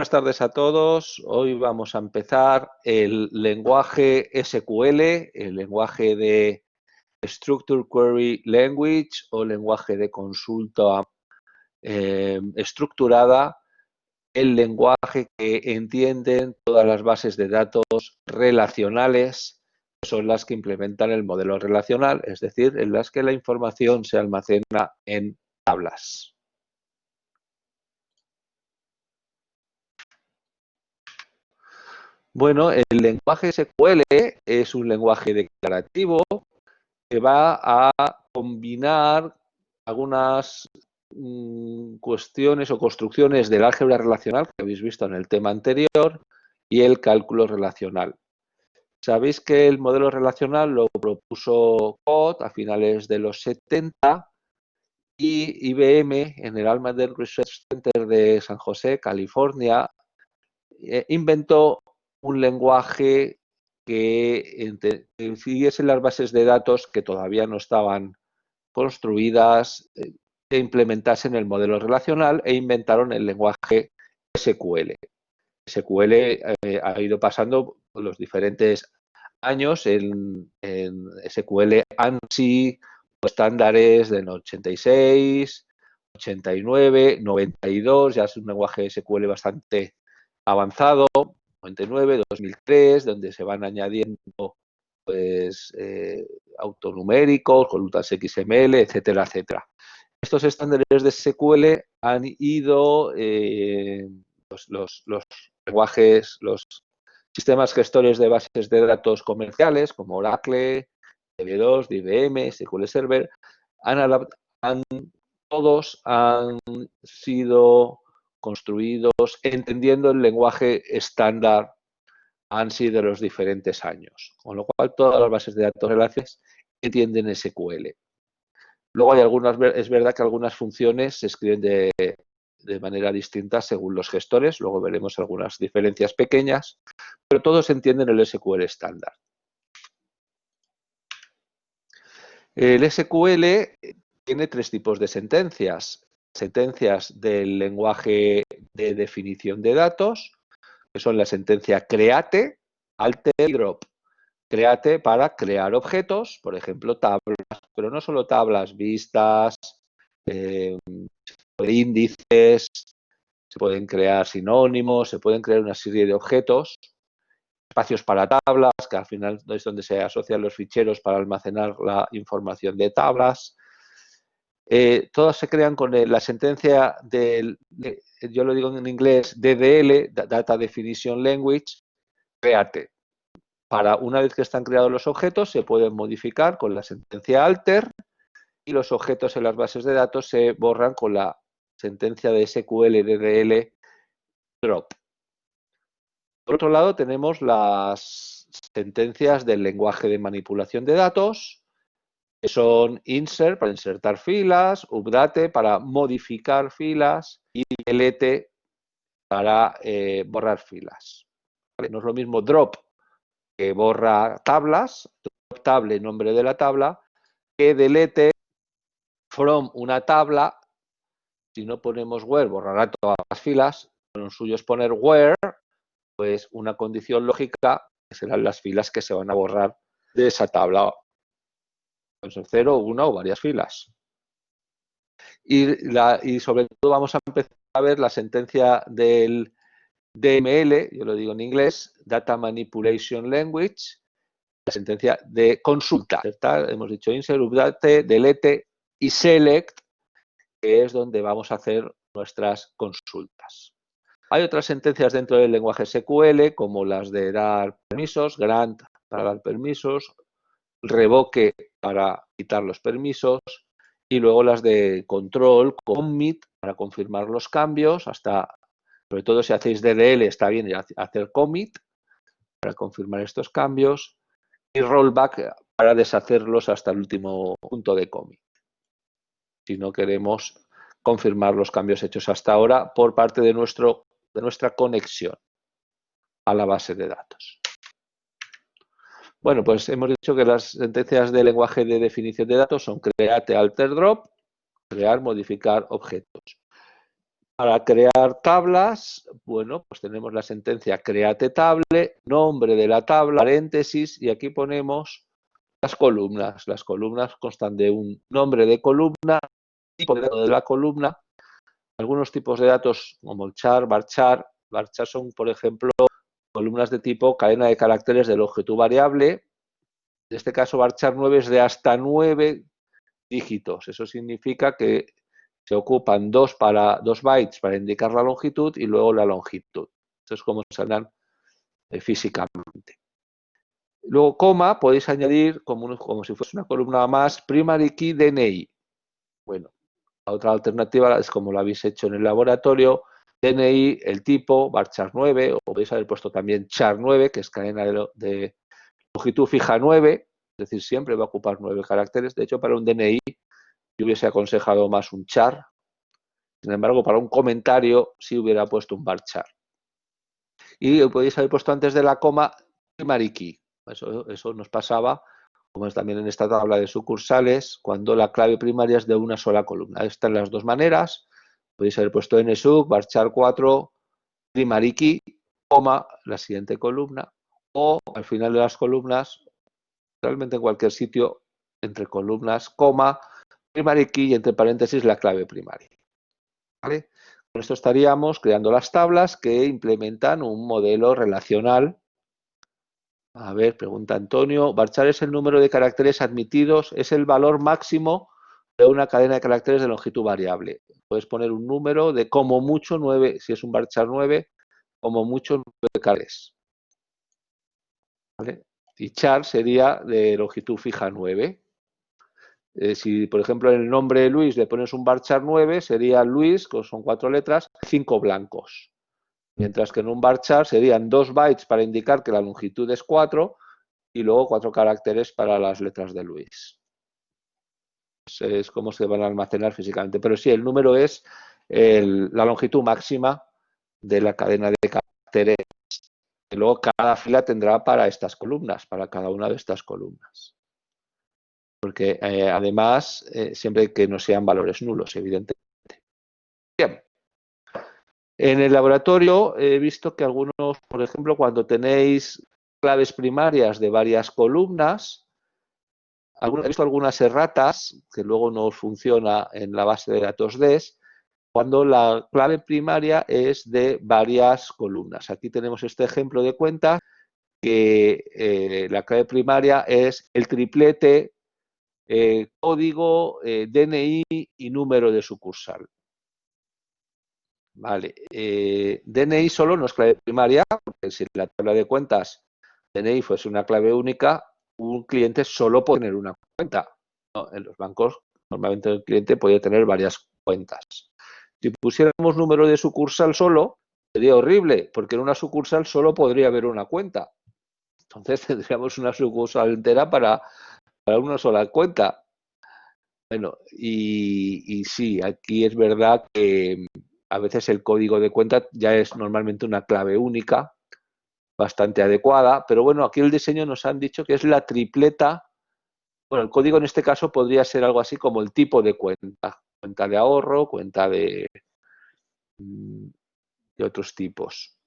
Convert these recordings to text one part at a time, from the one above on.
Buenas tardes a todos. Hoy vamos a empezar el lenguaje SQL, el lenguaje de Structured Query Language o lenguaje de consulta estructurada, el lenguaje que entienden todas las bases de datos relacionales, que son las que implementan el modelo relacional, es decir, en las que la información se almacena en tablas. Bueno, el lenguaje SQL es un lenguaje declarativo que va a combinar algunas cuestiones o construcciones del álgebra relacional que habéis visto en el tema anterior y el cálculo relacional. Sabéis que el modelo relacional lo propuso Code a finales de los 70 y IBM en el Almaden Research Center de San José, California, inventó un lenguaje que siguiese las bases de datos que todavía no estaban construidas, que implementasen el modelo relacional e inventaron el lenguaje SQL. SQL ha ido pasando los diferentes años en SQL ANSI, estándares del 86, 89, 92, ya es un lenguaje SQL bastante avanzado, 99, 2003, donde se van añadiendo pues, autonuméricos, columnas XML, etcétera, etcétera. Estos estándares de SQL han ido, los lenguajes, los sistemas gestores de bases de datos comerciales, como Oracle, DB2, IBM, SQL Server, todos han sido construidos entendiendo el lenguaje estándar ANSI de los diferentes años, con lo cual todas las bases de datos relacionales entienden SQL. Luego hay es verdad que algunas funciones se escriben de manera distinta según los gestores, luego veremos algunas diferencias pequeñas, pero todos entienden el SQL estándar. El SQL tiene tres tipos de sentencias. Sentencias del lenguaje de definición de datos, que son la sentencia create, alter y drop. Create para crear objetos, por ejemplo, tablas, pero no solo tablas, vistas, índices, se pueden crear sinónimos, se pueden crear una serie de objetos, espacios para tablas, que al final es donde se asocian los ficheros para almacenar la información de tablas. Todas se crean con la sentencia yo lo digo en inglés, DDL, Data Definition Language, create. Para una vez que están creados los objetos, se pueden modificar con la sentencia alter y los objetos en las bases de datos se borran con la sentencia de SQL DDL drop. Por otro lado, tenemos las sentencias del lenguaje de manipulación de datos, que son insert para insertar filas, update para modificar filas y delete para borrar filas. ¿Vale? No es lo mismo drop, que borra tablas, drop table, nombre de la tabla, que delete from una tabla. Si no ponemos where, borrará todas las filas. Lo suyo es poner where, pues una condición lógica, que serán las filas que se van a borrar de esa tabla. Pueden ser 0, 1 o varias filas. Y sobre todo vamos a empezar a ver la sentencia del DML, yo lo digo en inglés, Data Manipulation Language, la sentencia de consulta. ¿Cierto? Hemos dicho insert, update, delete y select, que es donde vamos a hacer nuestras consultas. Hay otras sentencias dentro del lenguaje SQL, como las de dar permisos, grant para dar permisos, revoque para quitar los permisos, y luego las de control, commit para confirmar los cambios, sobre todo si hacéis DDL está bien hacer commit para confirmar estos cambios, y rollback para deshacerlos hasta el último punto de commit. Si no queremos confirmar los cambios hechos hasta ahora por parte de nuestra conexión a la base de datos. Bueno, pues hemos dicho que las sentencias de lenguaje de definición de datos son create, alter, drop, crear, modificar objetos. Para crear tablas, bueno, pues tenemos la sentencia create table, nombre de la tabla, paréntesis, y aquí ponemos las columnas. Las columnas constan de un nombre de columna, tipo de dato de la columna, algunos tipos de datos como el char, varchar. Varchar son, por ejemplo, columnas de tipo cadena de caracteres de longitud variable. En este caso, varchar 9 es de hasta 9 dígitos. Eso significa que se ocupan 2 bytes para indicar la longitud y luego la longitud. Esto es como se dan físicamente. Luego, coma, podéis añadir como si fuese una columna más, primary key DNI. Bueno, la otra alternativa es como lo habéis hecho en el laboratorio, DNI, el tipo, varchar 9, o podéis haber puesto también char 9, que es cadena de longitud fija 9, es decir, siempre va a ocupar 9 caracteres. De hecho, para un DNI yo hubiese aconsejado más un char. Sin embargo, para un comentario sí hubiera puesto un varchar. Y podéis haber puesto antes de la coma primary key. Eso nos pasaba, como es también en esta tabla de sucursales, cuando la clave primaria es de una sola columna. Están las dos maneras. Podéis haber puesto nsub, varchar 4, primary key, coma, la siguiente columna, o al final de las columnas, realmente en cualquier sitio, entre columnas, coma, primary key y entre paréntesis la clave primaria. ¿Vale? Con esto estaríamos creando las tablas que implementan un modelo relacional. A ver, pregunta Antonio. Varchar es el número de caracteres admitidos, es el valor máximo de una cadena de caracteres de longitud variable. Puedes poner un número de como mucho 9, si es un varchar 9, como mucho 9 caracteres. ¿Vale? Y char sería de longitud fija 9. Si, por ejemplo, en el nombre de Luis le pones un varchar 9, sería Luis, que son 4 letras, 5 blancos. Mientras que en un varchar serían 2 bytes para indicar que la longitud es 4 y luego 4 caracteres para las letras de Luis. Es como se van a almacenar físicamente. Pero sí, el número es la longitud máxima de la cadena de caracteres. Y luego cada fila tendrá para estas columnas, para cada una de estas columnas. Porque además, siempre que no sean valores nulos, evidentemente. Bien. En el laboratorio he visto que algunos, por ejemplo, cuando tenéis claves primarias de varias columnas, he visto algunas erratas, que luego no funciona en la base de datos DES, cuando la clave primaria es de varias columnas. Aquí tenemos este ejemplo de cuenta que la clave primaria es el triplete, código, DNI y número de sucursal. Vale, DNI solo no es clave primaria, porque si la tabla de cuentas DNI fuese una clave única, un cliente solo puede tener una cuenta. ¿No? En los bancos, normalmente el cliente puede tener varias cuentas. Si pusiéramos número de sucursal solo, sería horrible, porque en una sucursal solo podría haber una cuenta. Entonces tendríamos una sucursal entera para una sola cuenta. Bueno, y sí, aquí es verdad que a veces el código de cuenta ya es normalmente una clave única, bastante adecuada, pero bueno, aquí el diseño nos han dicho que es la tripleta. Bueno, el código en este caso podría ser algo así como el tipo de cuenta, cuenta de ahorro, cuenta de otros tipos.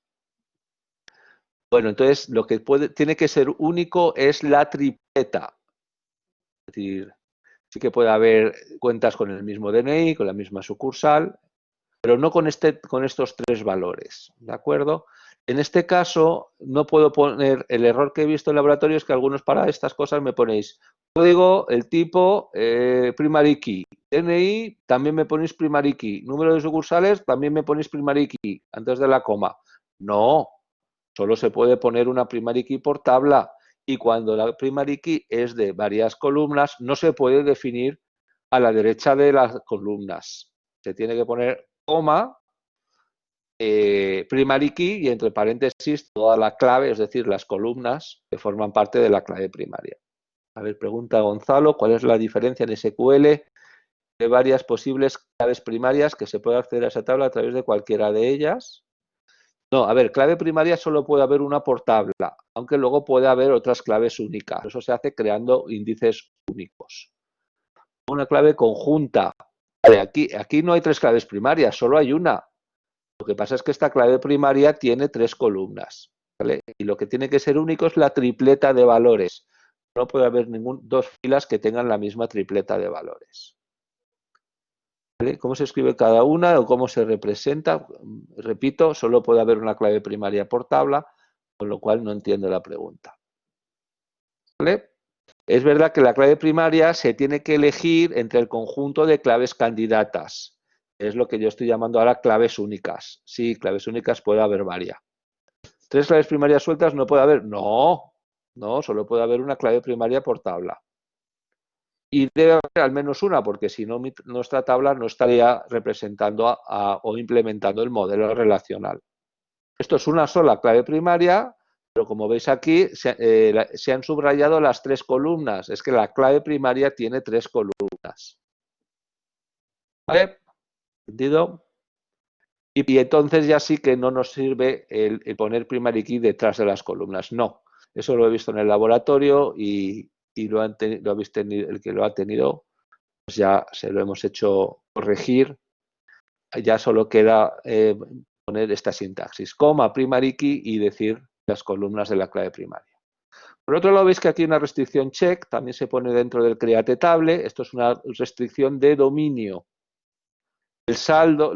Bueno, entonces lo que tiene que ser único es la tripleta. Es decir, sí que puede haber cuentas con el mismo DNI, con la misma sucursal, pero no con estos 3 valores, ¿de acuerdo? En este caso, no puedo poner, el error que he visto en laboratorio es que algunos para estas cosas me ponéis código, el tipo, primary key, DNI, también me ponéis primary key, número de sucursales, también me ponéis primary key, antes de la coma. No, solo se puede poner una primary key por tabla y cuando la primary key es de varias columnas, no se puede definir a la derecha de las columnas. Se tiene que poner coma, primary key y entre paréntesis toda la clave, es decir, las columnas que forman parte de la clave primaria. A ver, pregunta Gonzalo, ¿cuál es la diferencia en SQL de varias posibles claves primarias que se puede acceder a esa tabla a través de cualquiera de ellas? No, a ver, clave primaria solo puede haber una por tabla, aunque luego puede haber otras claves únicas. Eso se hace creando índices únicos. Una clave conjunta. Aquí no hay 3 claves primarias, solo hay una. Lo que pasa es que esta clave primaria tiene 3 columnas, ¿vale? Y lo que tiene que ser único es la tripleta de valores. No puede haber dos filas que tengan la misma tripleta de valores. ¿Vale? ¿Cómo se escribe cada una o cómo se representa? Repito, solo puede haber una clave primaria por tabla, con lo cual no entiendo la pregunta. ¿Vale? Es verdad que la clave primaria se tiene que elegir entre el conjunto de claves candidatas. Es lo que yo estoy llamando ahora claves únicas. Sí, claves únicas puede haber varias. 3 claves primarias sueltas no puede haber. No, solo puede haber una clave primaria por tabla. Y debe haber al menos una, porque si no, nuestra tabla no estaría representando o implementando el modelo relacional. Esto es una sola clave primaria, pero como veis aquí, se han subrayado las 3 columnas. Es que la clave primaria tiene 3 columnas. ¿Vale? ¿Entendido? Y entonces ya sí que no nos sirve el poner primary key detrás de las columnas. No, eso lo he visto en el laboratorio y lo ha visto el que lo ha tenido, pues ya se lo hemos hecho corregir. Ya solo queda poner esta sintaxis, coma, primary key y decir las columnas de la clave primaria. Por otro lado, veis que aquí hay una restricción check, también se pone dentro del create table. Esto es una restricción de dominio. El saldo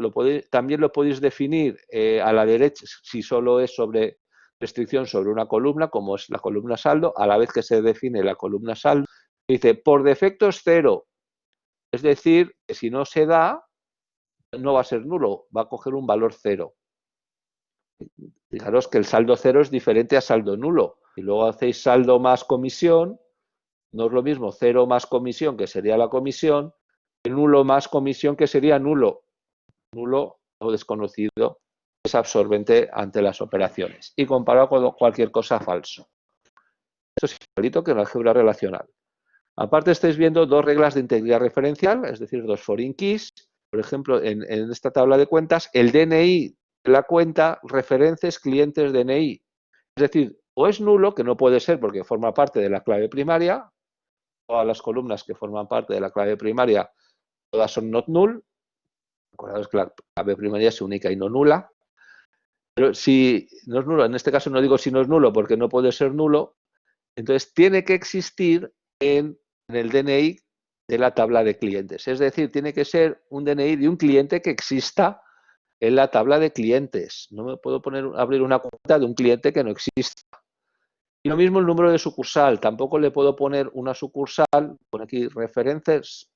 también lo podéis definir a la derecha si solo es sobre restricción sobre una columna, como es la columna saldo, a la vez que se define la columna saldo, dice por defecto es 0. Es decir, que si no se da, no va a ser nulo, va a coger un valor 0. Fijaros que el saldo 0 es diferente a saldo nulo. Si luego hacéis saldo más comisión, no es lo mismo 0 más comisión, que sería la comisión, que nulo más comisión, que sería nulo. Nulo o desconocido es absorbente ante las operaciones y comparado con cualquier cosa falso. Esto es igualito que en la álgebra relacional. Aparte estáis viendo 2 reglas de integridad referencial, es decir, 2 foreign keys. Por ejemplo, en esta tabla de cuentas, el DNI de la cuenta referencias clientes DNI. Es decir, o es nulo, que no puede ser porque forma parte de la clave primaria, todas las columnas que forman parte de la clave primaria, todas son not null. Acordaos que la clave primaria es única y no nula. Pero si no es nulo, en este caso no digo si no es nulo porque no puede ser nulo, entonces tiene que existir en el DNI de la tabla de clientes. Es decir, tiene que ser un DNI de un cliente que exista en la tabla de clientes. No me puedo abrir una cuenta de un cliente que no exista. Y lo mismo el número de sucursal. Tampoco le puedo poner una sucursal, pone aquí referencias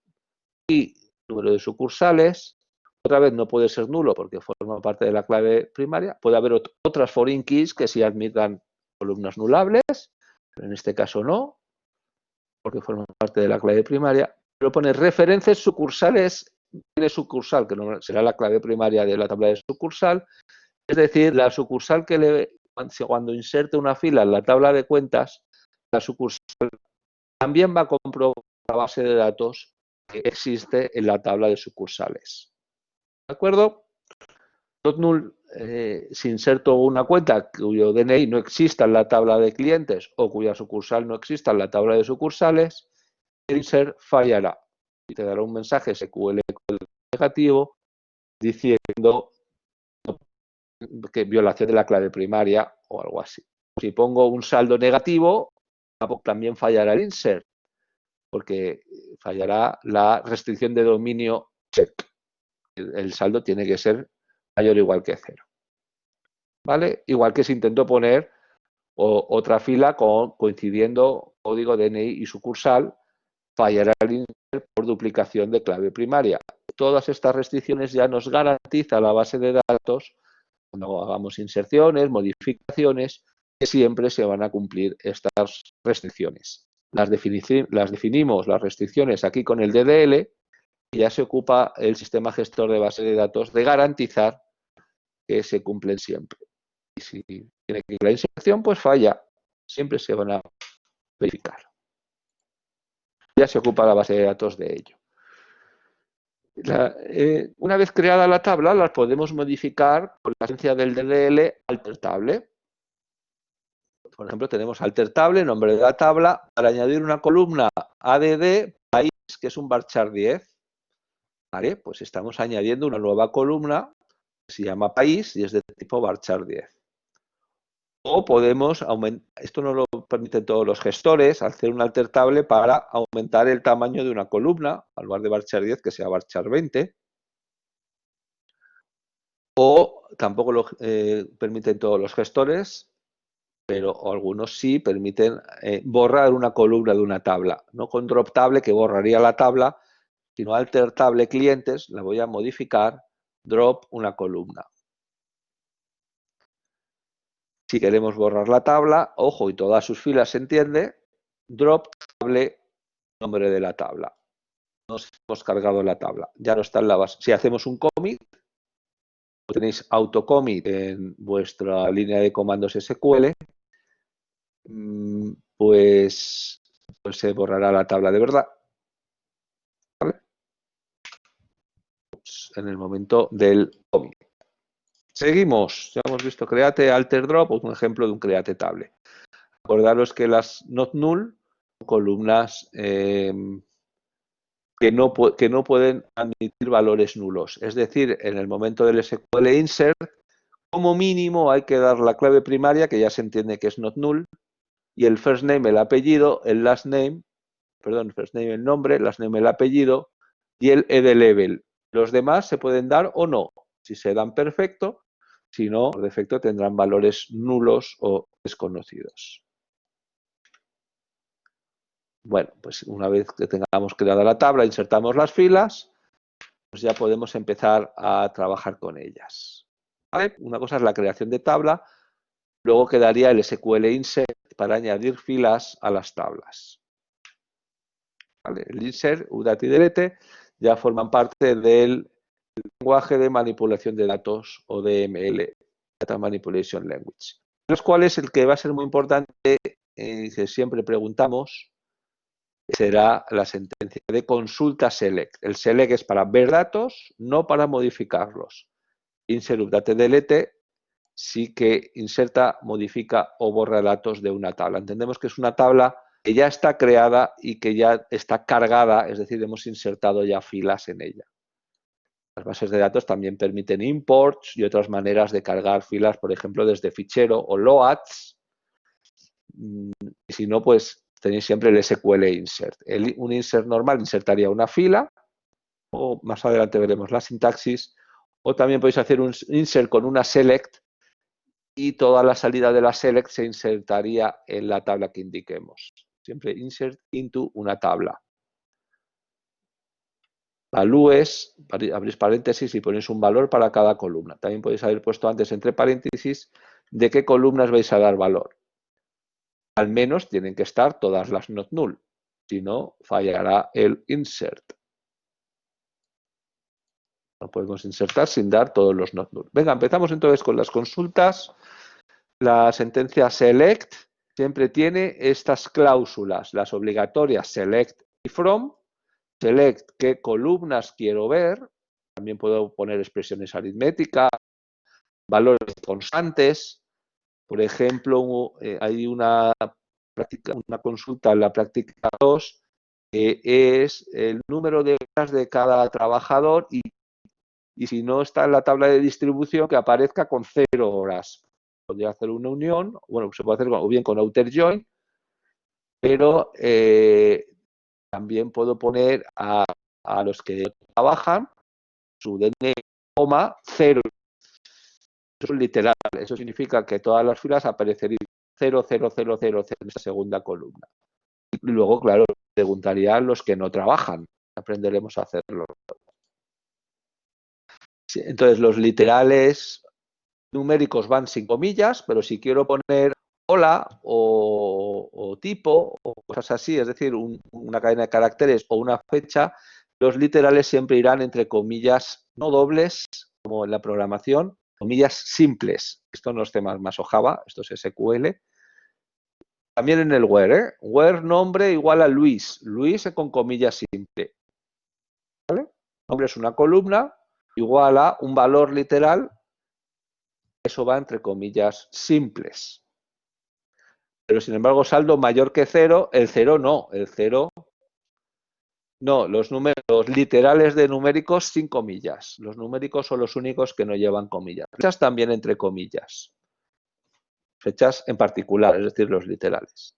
y número de sucursales. Otra vez no puede ser nulo porque forma parte de la clave primaria. Puede haber otras foreign keys que sí admitan columnas nulables, pero en este caso no, porque forman parte de la clave primaria. Pero pone referencias sucursales de sucursal, que no será la clave primaria de la tabla de sucursal. Es decir, la sucursal cuando inserte una fila en la tabla de cuentas, la sucursal también va a comprobar la base de datos que existe en la tabla de sucursales. ¿De acuerdo? Not null, si inserto una cuenta cuyo DNI no exista en la tabla de clientes o cuya sucursal no exista en la tabla de sucursales, el insert fallará y te dará un mensaje SQL negativo diciendo que violación de la clave primaria o algo así. Si pongo un saldo negativo, también fallará el insert, porque fallará la restricción de dominio check. El saldo tiene que ser mayor o igual que 0. ¿Vale? Igual que si intento poner otra fila coincidiendo código DNI y sucursal, fallará el insert por duplicación de clave primaria. Todas estas restricciones ya nos garantiza la base de datos cuando hagamos inserciones, modificaciones, que siempre se van a cumplir estas restricciones. Las definimos, las restricciones, aquí con el DDL, y ya se ocupa el sistema gestor de base de datos de garantizar que se cumplen siempre. Y si tiene que ir la inserción, pues falla. Siempre se van a verificar. Ya se ocupa la base de datos de ello. Una vez creada la tabla, las podemos modificar con la esencia del DDL alter table. Por ejemplo, tenemos alter table, nombre de la tabla, para añadir una columna ADD país, que es un varchar 10. ¿Vale? Pues estamos añadiendo una nueva columna Se llama país y es de tipo varchar 10. O podemos aumentar, esto no lo permiten todos los gestores, hacer un alter table para aumentar el tamaño de una columna, al lugar de varchar 10 que sea varchar 20. O tampoco lo permiten todos los gestores, pero algunos sí permiten borrar una columna de una tabla. No con drop table, que borraría la tabla, sino alter table clientes, la voy a modificar, drop una columna. Si queremos borrar la tabla, ojo, y todas sus filas se entiende, drop table, nombre de la tabla. Nos hemos cargado la tabla, ya no está en la base. Si hacemos un commit, tenéis autocommit en vuestra línea de comandos SQL, pues se borrará la tabla de verdad. ¿Vale? Pues en el momento del commit. Seguimos. Ya hemos visto create alter drop, un ejemplo de un create table. Acordaros que las not null son columnas que no pueden admitir valores nulos. Es decir, en el momento del SQL insert, como mínimo hay que dar la clave primaria, que ya se entiende que es not null, y el first name, el apellido, el last name, perdón, first name el nombre, last name el apellido y el ed level. Los demás se pueden dar o no. Si se dan, perfecto. Si no, por defecto tendrán valores nulos o desconocidos. Bueno, pues una vez que tengamos creada la tabla, insertamos las filas, pues ya podemos empezar a trabajar con ellas. ¿Vale? Una cosa es la creación de tabla, luego quedaría el SQL insert para añadir filas a las tablas. ¿Vale? El insert, UDAT y delete ya forman parte del lenguaje de manipulación de datos o DML, Data Manipulation Language. Los cuales el que va a ser muy importante, que siempre preguntamos, será la sentencia de consulta select. El select es para ver datos, no para modificarlos. Insert, update, delete sí que inserta, modifica o borra datos de una tabla. Entendemos que es una tabla que ya está creada y que ya está cargada, es decir, hemos insertado ya filas en ella. Las bases de datos también permiten imports y otras maneras de cargar filas, por ejemplo, desde fichero o loads. Y si no, pues tenéis siempre el SQL insert. Un insert normal insertaría una fila, o más adelante veremos la sintaxis, o también podéis hacer un insert con una select y toda la salida de la select se insertaría en la tabla que indiquemos. Siempre insert into una tabla. Values, abrís paréntesis y ponéis un valor para cada columna. También podéis haber puesto antes entre paréntesis de qué columnas vais a dar valor. Al menos tienen que estar todas las not null, si no fallará el insert. No podemos insertar sin dar todos los not null. Venga, empezamos entonces con las consultas. La sentencia select siempre tiene estas cláusulas, las obligatorias select y from. Select qué columnas quiero ver. También puedo poner expresiones aritméticas, valores constantes. Por ejemplo, hay una consulta en la práctica 2 que es el número de horas de cada trabajador y si no está en la tabla de distribución que aparezca con 0 horas. Podría hacer una unión, bueno, se puede hacer o bien con outer join, pero también puedo poner a los que trabajan su DNI, 0. Eso es literal. Eso significa que todas las filas aparecerían 0, 0, 0, 0, 0 en esa segunda columna. Y luego, claro, preguntaría a los que no trabajan. Aprenderemos a hacerlo. Sí, entonces, los literales numéricos van sin comillas, pero si quiero poner hola o tipo o cosas así, es decir, una cadena de caracteres o una fecha, los literales siempre irán entre comillas no dobles, como en la programación, comillas simples. Esto no es C++ o Java, esto es SQL. También en el where, where nombre igual a Luis, Luis con comillas simple. ¿Vale? Nombre es una columna igual a un valor literal, eso va entre comillas simples. Pero sin embargo, saldo mayor que 0, el 0 no, el 0 No, los literales de numéricos sin comillas. Los numéricos son los únicos que no llevan comillas. Fechas también entre comillas. Fechas en particular, es decir, los literales.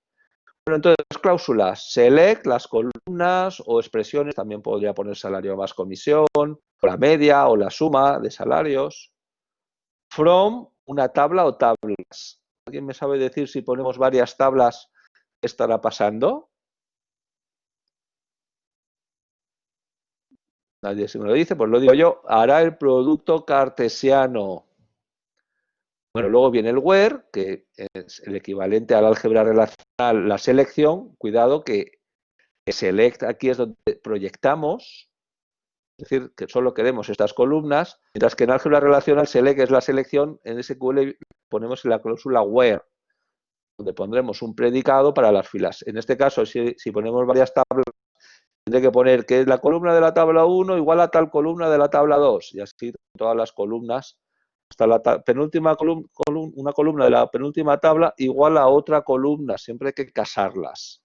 Bueno, entonces, cláusulas. Select, las columnas o expresiones. También podría poner salario más comisión, o la media o la suma de salarios. From, una tabla o tablas. ¿Alguien me sabe decir si ponemos varias tablas, qué estará pasando? Nadie se me lo dice, pues lo digo yo. Hará el producto cartesiano. Bueno, luego viene el where, que es el equivalente al álgebra relacional, la selección. Cuidado que select aquí es donde proyectamos, es decir, que solo queremos estas columnas, mientras que en álgebra relacional select es la selección, en SQL ponemos en la cláusula where, donde pondremos un predicado para las filas. En este caso, si ponemos varias tablas, tendré que poner que es la columna de la tabla 1 igual a tal columna de la tabla 2, y así todas las columnas, hasta la penúltima una columna de la penúltima tabla igual a otra columna, siempre hay que casarlas.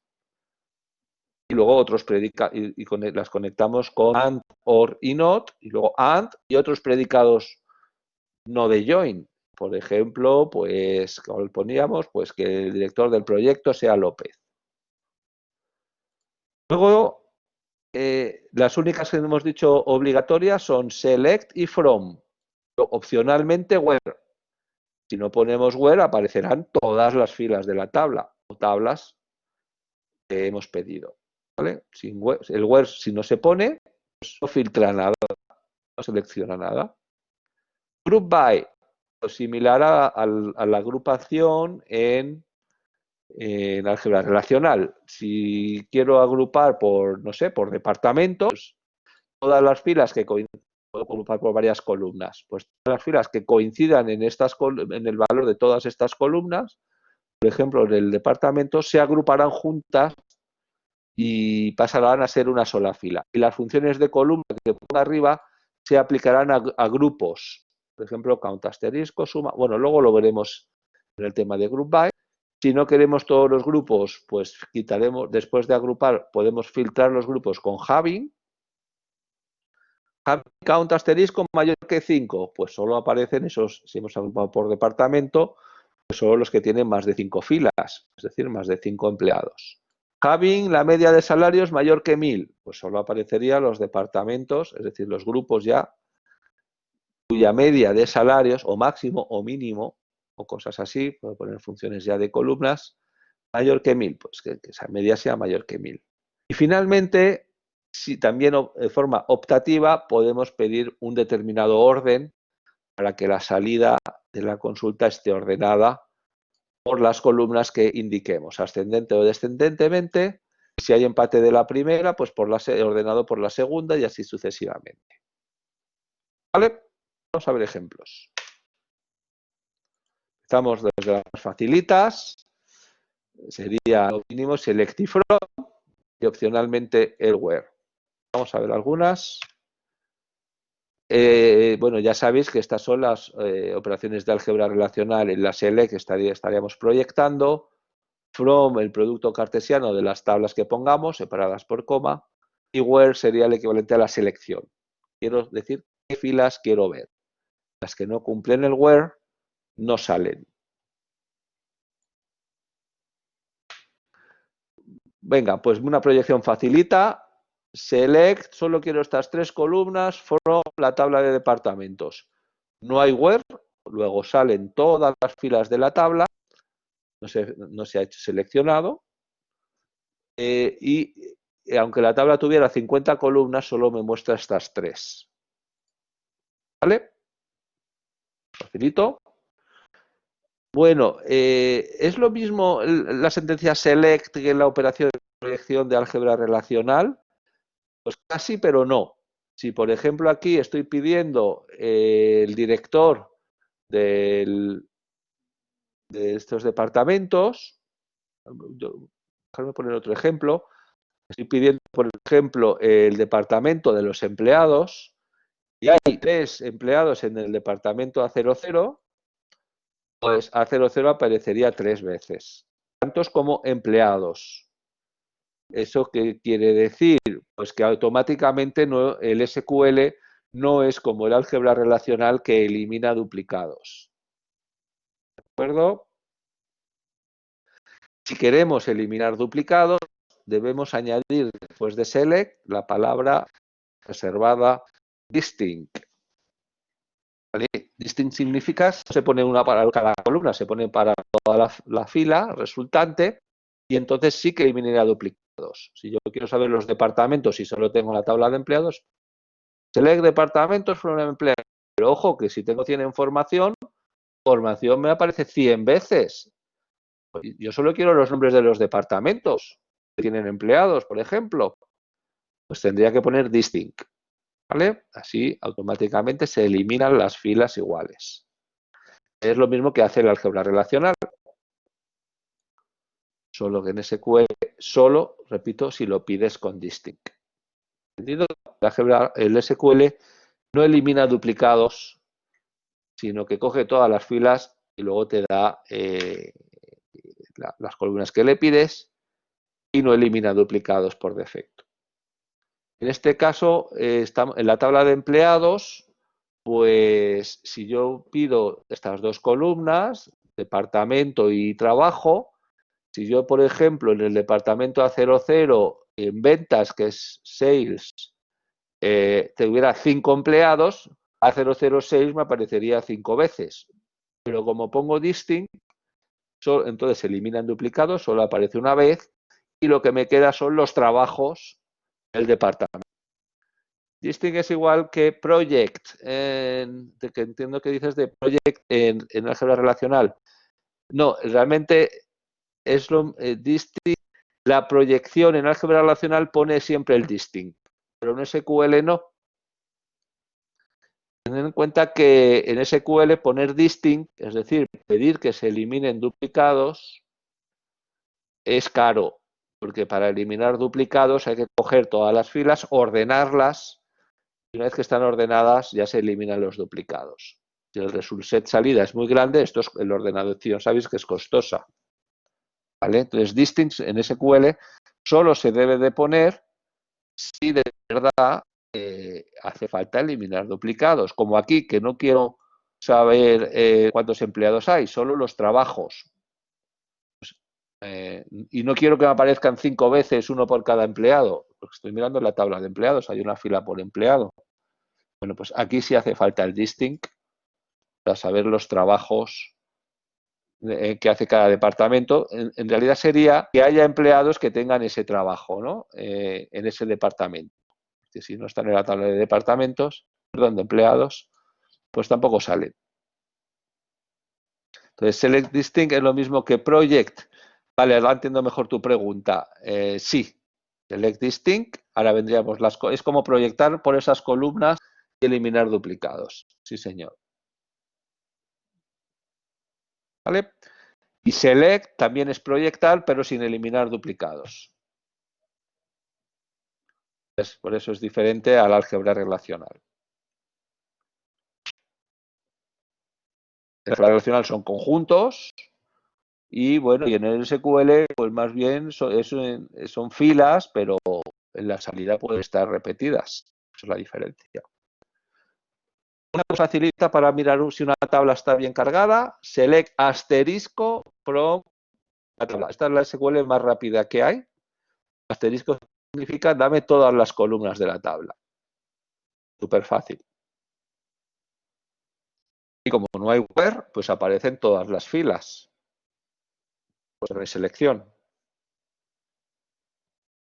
Y luego otros predicados, y las conectamos con AND, OR y NOT, y luego AND y otros predicados no de join. Por ejemplo, pues, como poníamos, pues que el director del proyecto sea López. Luego, las únicas que hemos dicho obligatorias son select y from. Opcionalmente, where. Si no ponemos where, aparecerán todas las filas de la tabla o tablas que hemos pedido. ¿Vale? El where, si no se pone, pues no filtra nada, no selecciona nada. Group by, pues similar a la agrupación en álgebra relacional. Si quiero agrupar por, no sé, por departamentos, todas las filas que puedo agrupar por varias columnas, pues todas las filas que coincidan en el valor de todas estas columnas, por ejemplo, en el departamento, se agruparán juntas y pasarán a ser una sola fila. Y las funciones de columna que ponga arriba se aplicarán a grupos. Por ejemplo, count asterisco, suma. Bueno, luego lo veremos en el tema de group by. Si no queremos todos los grupos, pues quitaremos, después de agrupar, podemos filtrar los grupos con having. Count asterisco mayor que 5, pues solo aparecen esos, si hemos agrupado por departamento, pues solo los que tienen más de 5 filas, es decir, más de 5 empleados. Having la media de salarios mayor que 1000, pues solo aparecerían los departamentos, es decir, los grupos ya cuya media de salarios, o máximo o mínimo, o cosas así, puedo poner funciones ya de columnas, mayor que 1000, pues que esa media sea mayor que 1000. Y finalmente, si también de forma optativa podemos pedir un determinado orden para que la salida de la consulta esté ordenada por las columnas que indiquemos, ascendente o descendentemente. Si hay empate de la primera, pues ordenado por la segunda y así sucesivamente. ¿Vale? Vamos a ver ejemplos. Empezamos desde las más facilitas. Sería lo mínimo select y from y opcionalmente el where. Vamos a ver algunas. Bueno, ya sabéis que estas son las operaciones de álgebra relacional en la select que estaríamos proyectando. From, el producto cartesiano de las tablas que pongamos, separadas por coma. Y where sería el equivalente a la selección. Quiero decir qué filas quiero ver. Las que no cumplen el where no salen. Venga, pues una proyección facilita. Select, solo quiero estas 3 columnas, from la tabla de departamentos. No hay where, luego salen todas las filas de la tabla, no se ha hecho seleccionado, y aunque la tabla tuviera 50 columnas, solo me muestra estas 3. ¿Vale? Facilito. Bueno, ¿es lo mismo la sentencia select que la operación de proyección de álgebra relacional? Pues casi, pero no. Si, por ejemplo, aquí estoy pidiendo el director de estos departamentos, déjame poner otro ejemplo, estoy pidiendo, por ejemplo, el departamento de los empleados y hay 3 empleados en el departamento A00, pues A00 aparecería 3 veces, tantos como empleados. ¿Eso qué quiere decir? Pues que automáticamente el SQL no es como el álgebra relacional que elimina duplicados. ¿De acuerdo? Si queremos eliminar duplicados, debemos añadir después de select la palabra reservada distinct. ¿Vale? Distinct significa, se pone una para cada columna, se pone para toda la fila resultante y entonces sí que eliminaría duplicados. Si yo quiero saber los departamentos y solo tengo la tabla de empleados, select departamentos from empleados. Pero ojo que si tengo 100 en formación me aparece 100 veces. Yo solo quiero los nombres de los departamentos que tienen empleados, por ejemplo. Pues tendría que poner distinct. ¿Vale? Así automáticamente se eliminan las filas iguales. Es lo mismo que hace el álgebra relacional. Solo que en SQL, solo, repito, si lo pides con distinct. ¿Entendido? El SQL no elimina duplicados, sino que coge todas las filas y luego te da las columnas que le pides y no elimina duplicados por defecto. En este caso, en la tabla de empleados, pues si yo pido estas dos columnas, departamento y trabajo, si yo, por ejemplo, en el departamento A00, en ventas, que es sales, tuviera 5 empleados, A006 me aparecería 5 veces. Pero como pongo distinct, entonces se eliminan duplicados, solo aparece una vez y lo que me queda son los trabajos del departamento. Distinct es igual que project, que entiendo que dices de project en álgebra relacional. No, realmente es distinct. La proyección en álgebra relacional pone siempre el distinct, pero en SQL no. Tened en cuenta que en SQL poner distinct, es decir, pedir que se eliminen duplicados, es caro, porque para eliminar duplicados hay que coger todas las filas, ordenarlas, y una vez que están ordenadas ya se eliminan los duplicados. Si el result set salida es muy grande, esto es el ordenación, sabéis que es costosa. ¿Vale? Entonces, distinct en SQL solo se debe de poner si de verdad hace falta eliminar duplicados. Como aquí, que no quiero saber cuántos empleados hay, solo los trabajos. Y no quiero que me aparezcan 5 veces uno por cada empleado, porque estoy mirando la tabla de empleados, hay una fila por empleado. Bueno, pues aquí sí hace falta el distinct para saber los trabajos que hace cada departamento. En realidad sería que haya empleados que tengan ese trabajo, ¿no? En ese departamento. Que si no están en la tabla de departamentos, perdón, de empleados, pues tampoco salen. Entonces, select distinct es lo mismo que project. Vale, ahora entiendo mejor tu pregunta. Sí, select distinct, ahora vendríamos es como proyectar por esas columnas y eliminar duplicados. Sí, señor. ¿Vale? Y select también es proyectar, pero sin eliminar duplicados. Por eso es diferente al álgebra relacional. El álgebra relacional son conjuntos y bueno, y en el SQL pues más bien son filas, pero en la salida pueden estar repetidas. Esa es la diferencia. Una cosa facilita para mirar si una tabla está bien cargada, select asterisco from la tabla. Esta es la SQL más rápida que hay. Asterisco significa dame todas las columnas de la tabla. Súper fácil. Y como no hay where, pues aparecen todas las filas. Pues no hay selección.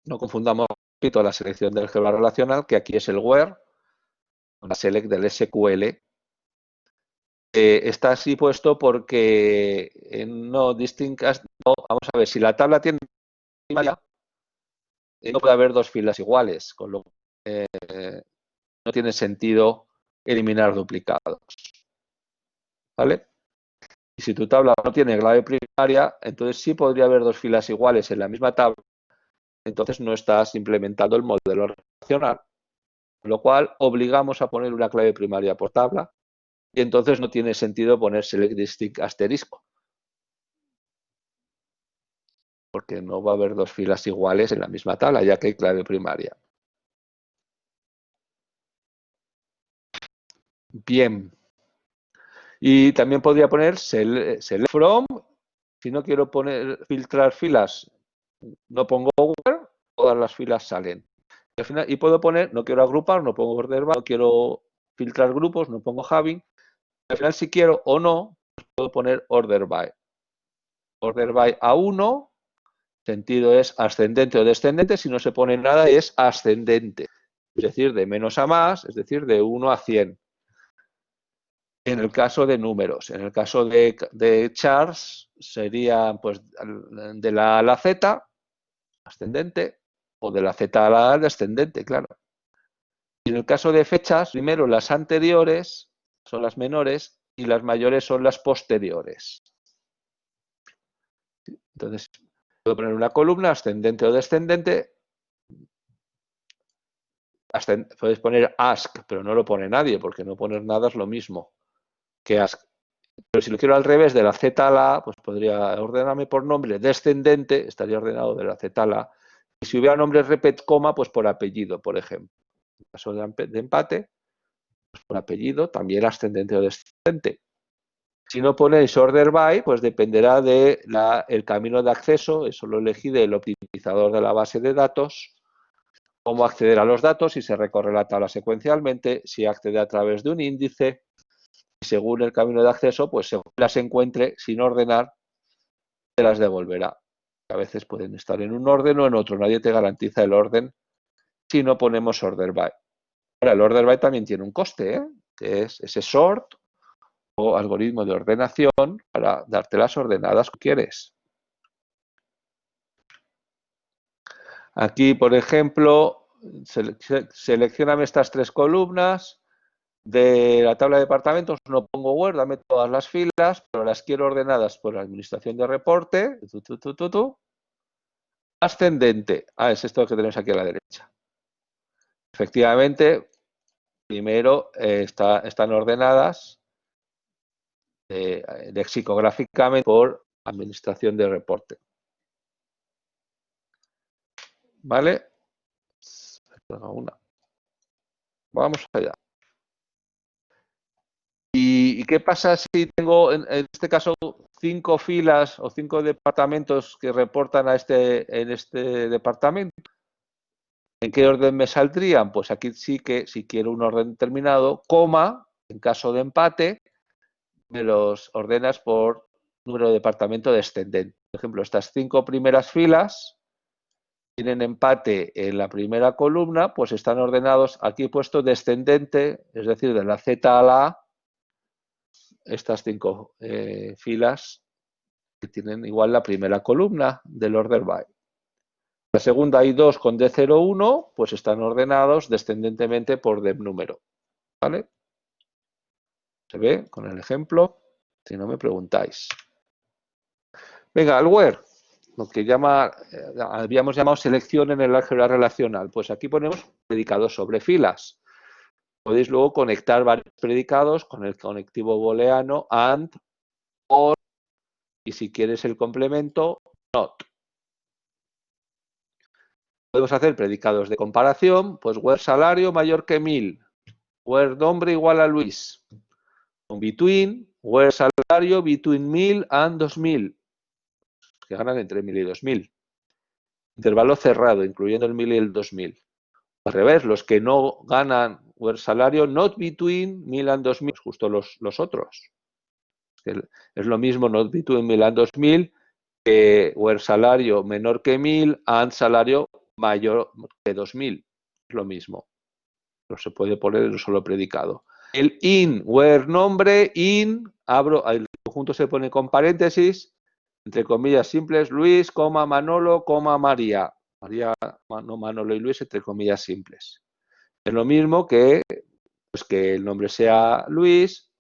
No confundamos, repito, la selección del álgebra relacional, que aquí es el where, con la select del SQL. Está así puesto porque no distintas. No, vamos a ver, si la tabla tiene primaria, no puede haber dos filas iguales, con lo que no tiene sentido eliminar duplicados. ¿Vale? Y si tu tabla no tiene clave primaria, entonces sí podría haber dos filas iguales en la misma tabla, entonces no estás implementando el modelo relacional. Con lo cual, obligamos a poner una clave primaria por tabla y entonces no tiene sentido poner select distinct asterisco. porque no va a haber dos filas iguales en la misma tabla, ya que hay clave primaria. Bien. Y también podría poner select from. Si no quiero filtrar filas, no pongo where, todas las filas salen. Y, al final, puedo poner, no quiero agrupar, no pongo order by, no quiero filtrar grupos, no pongo having. Al final, si quiero o no, puedo poner order by. Order by A1, sentido es ascendente o descendente, si no se pone nada es ascendente. Es decir, de menos a más, es decir, de 1 a 100. En el caso de números, en el caso de charts, sería pues de la A a la Z, ascendente, o de la Z a la A, descendente, claro. Y en el caso de fechas, primero las anteriores son las menores y las mayores son las posteriores. Entonces, puedo poner una columna, ascendente o descendente. Puedes poner ask, pero no lo pone nadie, porque no poner nada es lo mismo que ask. Pero si lo quiero al revés, de la Z a la A, pues podría ordenarme por nombre descendente, estaría ordenado de la Z a la A. Y si hubiera nombre repeat coma, pues por apellido, por ejemplo. En caso de empate, pues por apellido, también ascendente o descendente. Si no ponéis order by, pues dependerá del camino de acceso, eso lo elegí del optimizador de la base de datos, cómo acceder a los datos, si se recorre la tabla secuencialmente, si accede a través de un índice, y según el camino de acceso, pues según las encuentre sin ordenar, te las devolverá. A veces pueden estar en un orden o en otro, nadie te garantiza el orden si no ponemos order by. Ahora, el order by también tiene un coste, que es ese sort o algoritmo de ordenación para darte las ordenadas que quieres. Aquí, por ejemplo, seleccioname estas tres columnas. De la tabla de departamentos no pongo where, dame todas las filas, pero las quiero ordenadas por la administración de reporte. Ascendente. Es esto que tenemos aquí a la derecha. Efectivamente, primero están ordenadas lexicográficamente por administración de reporte. ¿Vale? Vamos allá. ¿Y qué pasa si tengo, en este caso, 5 filas o 5 departamentos que reportan en este departamento? ¿En qué orden me saldrían? Pues aquí sí que, si quiero un orden determinado, coma, en caso de empate, me los ordenas por número de departamento descendente. Por ejemplo, estas 5 primeras filas tienen empate en la primera columna, pues están ordenados, aquí he puesto descendente, es decir, de la Z a la A, estas 5 filas que tienen igual la primera columna del order by. La segunda hay 2 con D01, pues están ordenados descendentemente por dep número. ¿Vale? ¿Se ve con el ejemplo? Si no me preguntáis. Venga, al where, lo que habíamos llamado selección en el álgebra relacional. Pues aquí ponemos predicados sobre filas. Podéis luego conectar varios predicados con el conectivo booleano and, or, y si quieres el complemento, not. Podemos hacer predicados de comparación, pues where salario mayor que 1000, where nombre igual a Luis, con between, where salario between 1000 and 2000, que ganan entre 1000 y 2000. Intervalo cerrado, incluyendo el 1000 y el 2000. Al revés, los que no ganan where salario not between 1000 and 2000, justo los otros. Es lo mismo not between 1000 and 2000 que where salario menor que 1000 and salario mayor que 2000. Es lo mismo. No se puede poner en un solo predicado. El in, where nombre, in, el conjunto se pone con paréntesis, entre comillas simples, Luis, Manolo, María. María, Manolo y Luis, entre comillas simples. Es lo mismo que, pues, que el nombre sea Luis,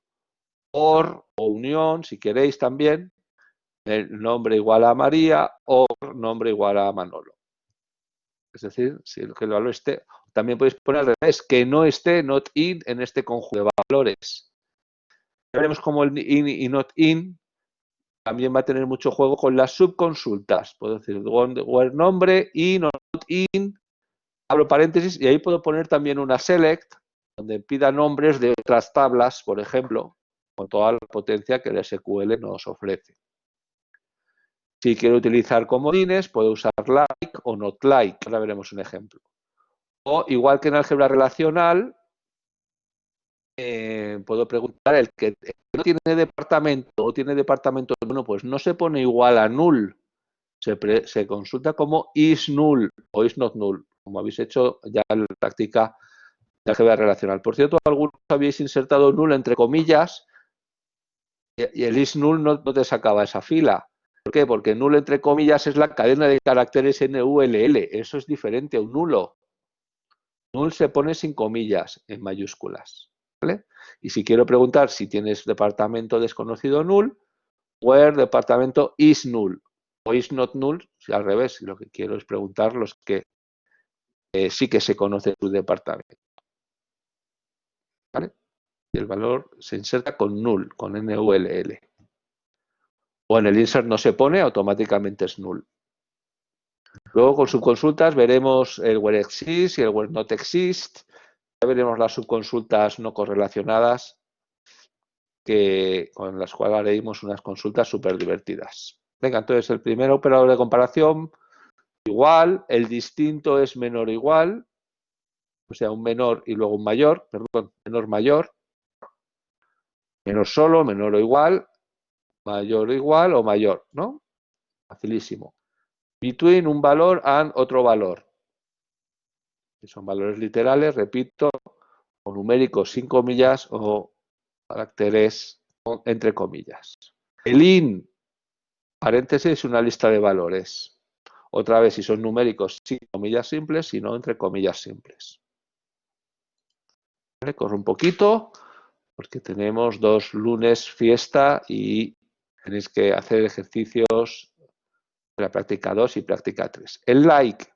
o unión, si queréis también, el nombre igual a María, o nombre igual a Manolo. Es decir, si el valor esté, también podéis poner al revés, que no esté not in en este conjunto de valores. Ya veremos cómo el in y not in También va a tener mucho juego con las subconsultas. Puedo decir where nombre, in o not in, abro paréntesis y ahí puedo poner también una select, donde pida nombres de otras tablas, por ejemplo, con toda la potencia que el SQL nos ofrece. Si quiero utilizar comodines, puedo usar like o not like. Ahora veremos un ejemplo. O igual que en álgebra relacional, puedo preguntar el que no tiene departamento o tiene departamento, bueno, pues no se pone igual a null. Se consulta como is null o is not null, como habéis hecho ya en la práctica de álgebra relacional. Por cierto, algunos habéis insertado null entre comillas y el is null no te sacaba esa fila. ¿Por qué? Porque null entre comillas es la cadena de caracteres NULL. Eso es diferente a un nulo. Null se pone sin comillas en mayúsculas. ¿Vale? Y si quiero preguntar si tienes departamento desconocido null, where departamento is null o is not null, si al revés, si lo que quiero es preguntar los que sí que se conoce tu departamento. ¿Vale? Y el valor se inserta con null, con NULL. O en el insert no se pone, automáticamente es null. Luego con subconsultas veremos el where exist y el where not exist. Ya veremos las subconsultas no correlacionadas con las cuales haremos unas consultas súper divertidas. Venga, entonces el primer operador de comparación, igual, el distinto es menor o igual, o sea, un menor y luego un mayor, perdón, menor mayor, menor solo, menor o igual, mayor o igual o mayor, ¿no? Facilísimo. Between un valor and otro valor. Que son valores literales, repito, o numéricos sin comillas o caracteres entre comillas. El in, paréntesis, es una lista de valores. Otra vez, si son numéricos sin comillas simples, si no entre comillas simples. ¿Vale? Corro un poquito, porque tenemos 2 lunes fiesta y tenéis que hacer ejercicios de la práctica 2 y práctica 3. El like.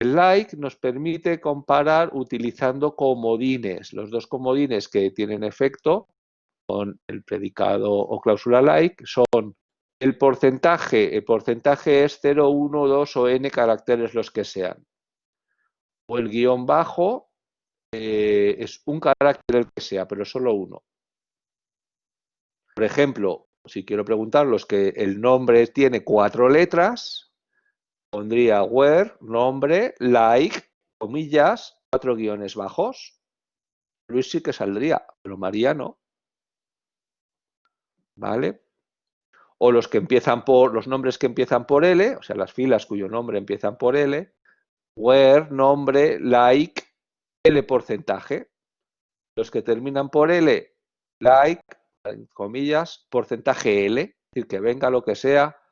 El like nos permite comparar utilizando comodines. Los dos comodines que tienen efecto con el predicado o cláusula like son el porcentaje es 0, 1, 2 o n caracteres los que sean. O el guión bajo es un carácter el que sea, pero solo uno. Por ejemplo, si quiero preguntarlos que el nombre tiene 4 letras, pondría where, nombre, like, comillas, 4 guiones bajos. Luis sí que saldría, pero María no. ¿Vale? O los que empiezan por los nombres que empiezan por L, o sea, las filas cuyo nombre empiezan por L, where, nombre, like, L porcentaje. Los que terminan por L, like, en comillas, porcentaje L, es decir, que venga lo que sea,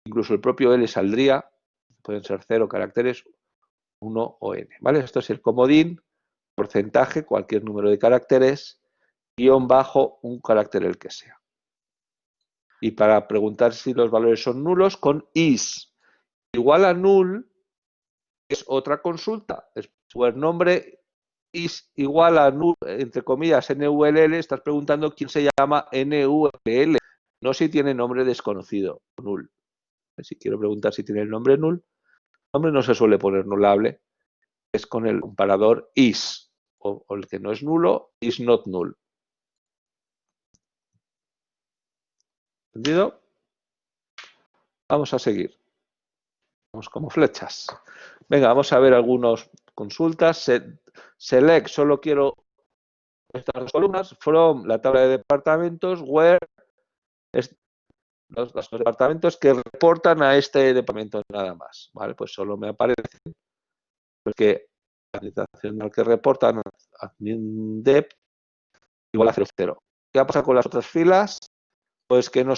incluso el propio L saldría, pueden ser 0 caracteres, 1 o N. ¿Vale? Esto es el comodín, porcentaje, cualquier número de caracteres, guión bajo, un carácter el que sea. Y para preguntar si los valores son nulos, con is. Igual a null es otra consulta. Es where nombre is igual a null, entre comillas, null, estás preguntando quién se llama null, no si tiene nombre desconocido, null. Si quiero preguntar si tiene el nombre null, el nombre no se suele poner nullable, es con el comparador is, o el que no es nulo, is not null. ¿Entendido? Vamos a seguir. Vamos como flechas. Venga, vamos a ver algunas consultas. Select, solo quiero estas 2 columnas. From, la tabla de departamentos. Where, los departamentos que reportan a este departamento nada más. ¿Vale? Pues solo me aparecen porque la administración al que reportan admin dep igual a 0. ¿Qué ha pasado con las otras filas? Pues que no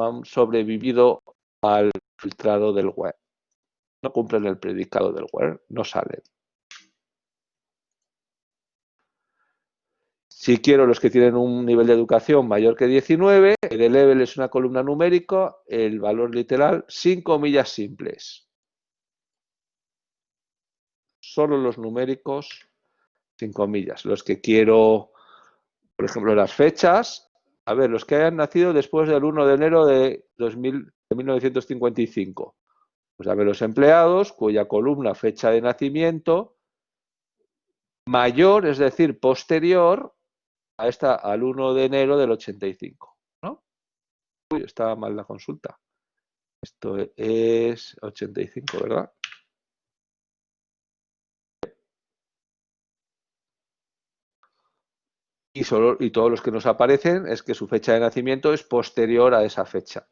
han sobrevivido al filtrado del web. No cumplen el predicado del where, no salen. Si quiero los que tienen un nivel de educación mayor que 19, el level es una columna numérica, el valor literal sin comillas simples. Solo los numéricos sin comillas. Los que quiero, por ejemplo, las fechas, A ver, los que hayan nacido después del 1 de enero de 1955. Pues a ver, los empleados cuya columna fecha de nacimiento mayor, es decir, posterior al 1 de enero del 85, ¿no? Uy, estaba mal la consulta. Esto es 85, ¿verdad? Y todos los que nos aparecen es que su fecha de nacimiento es posterior a esa fecha.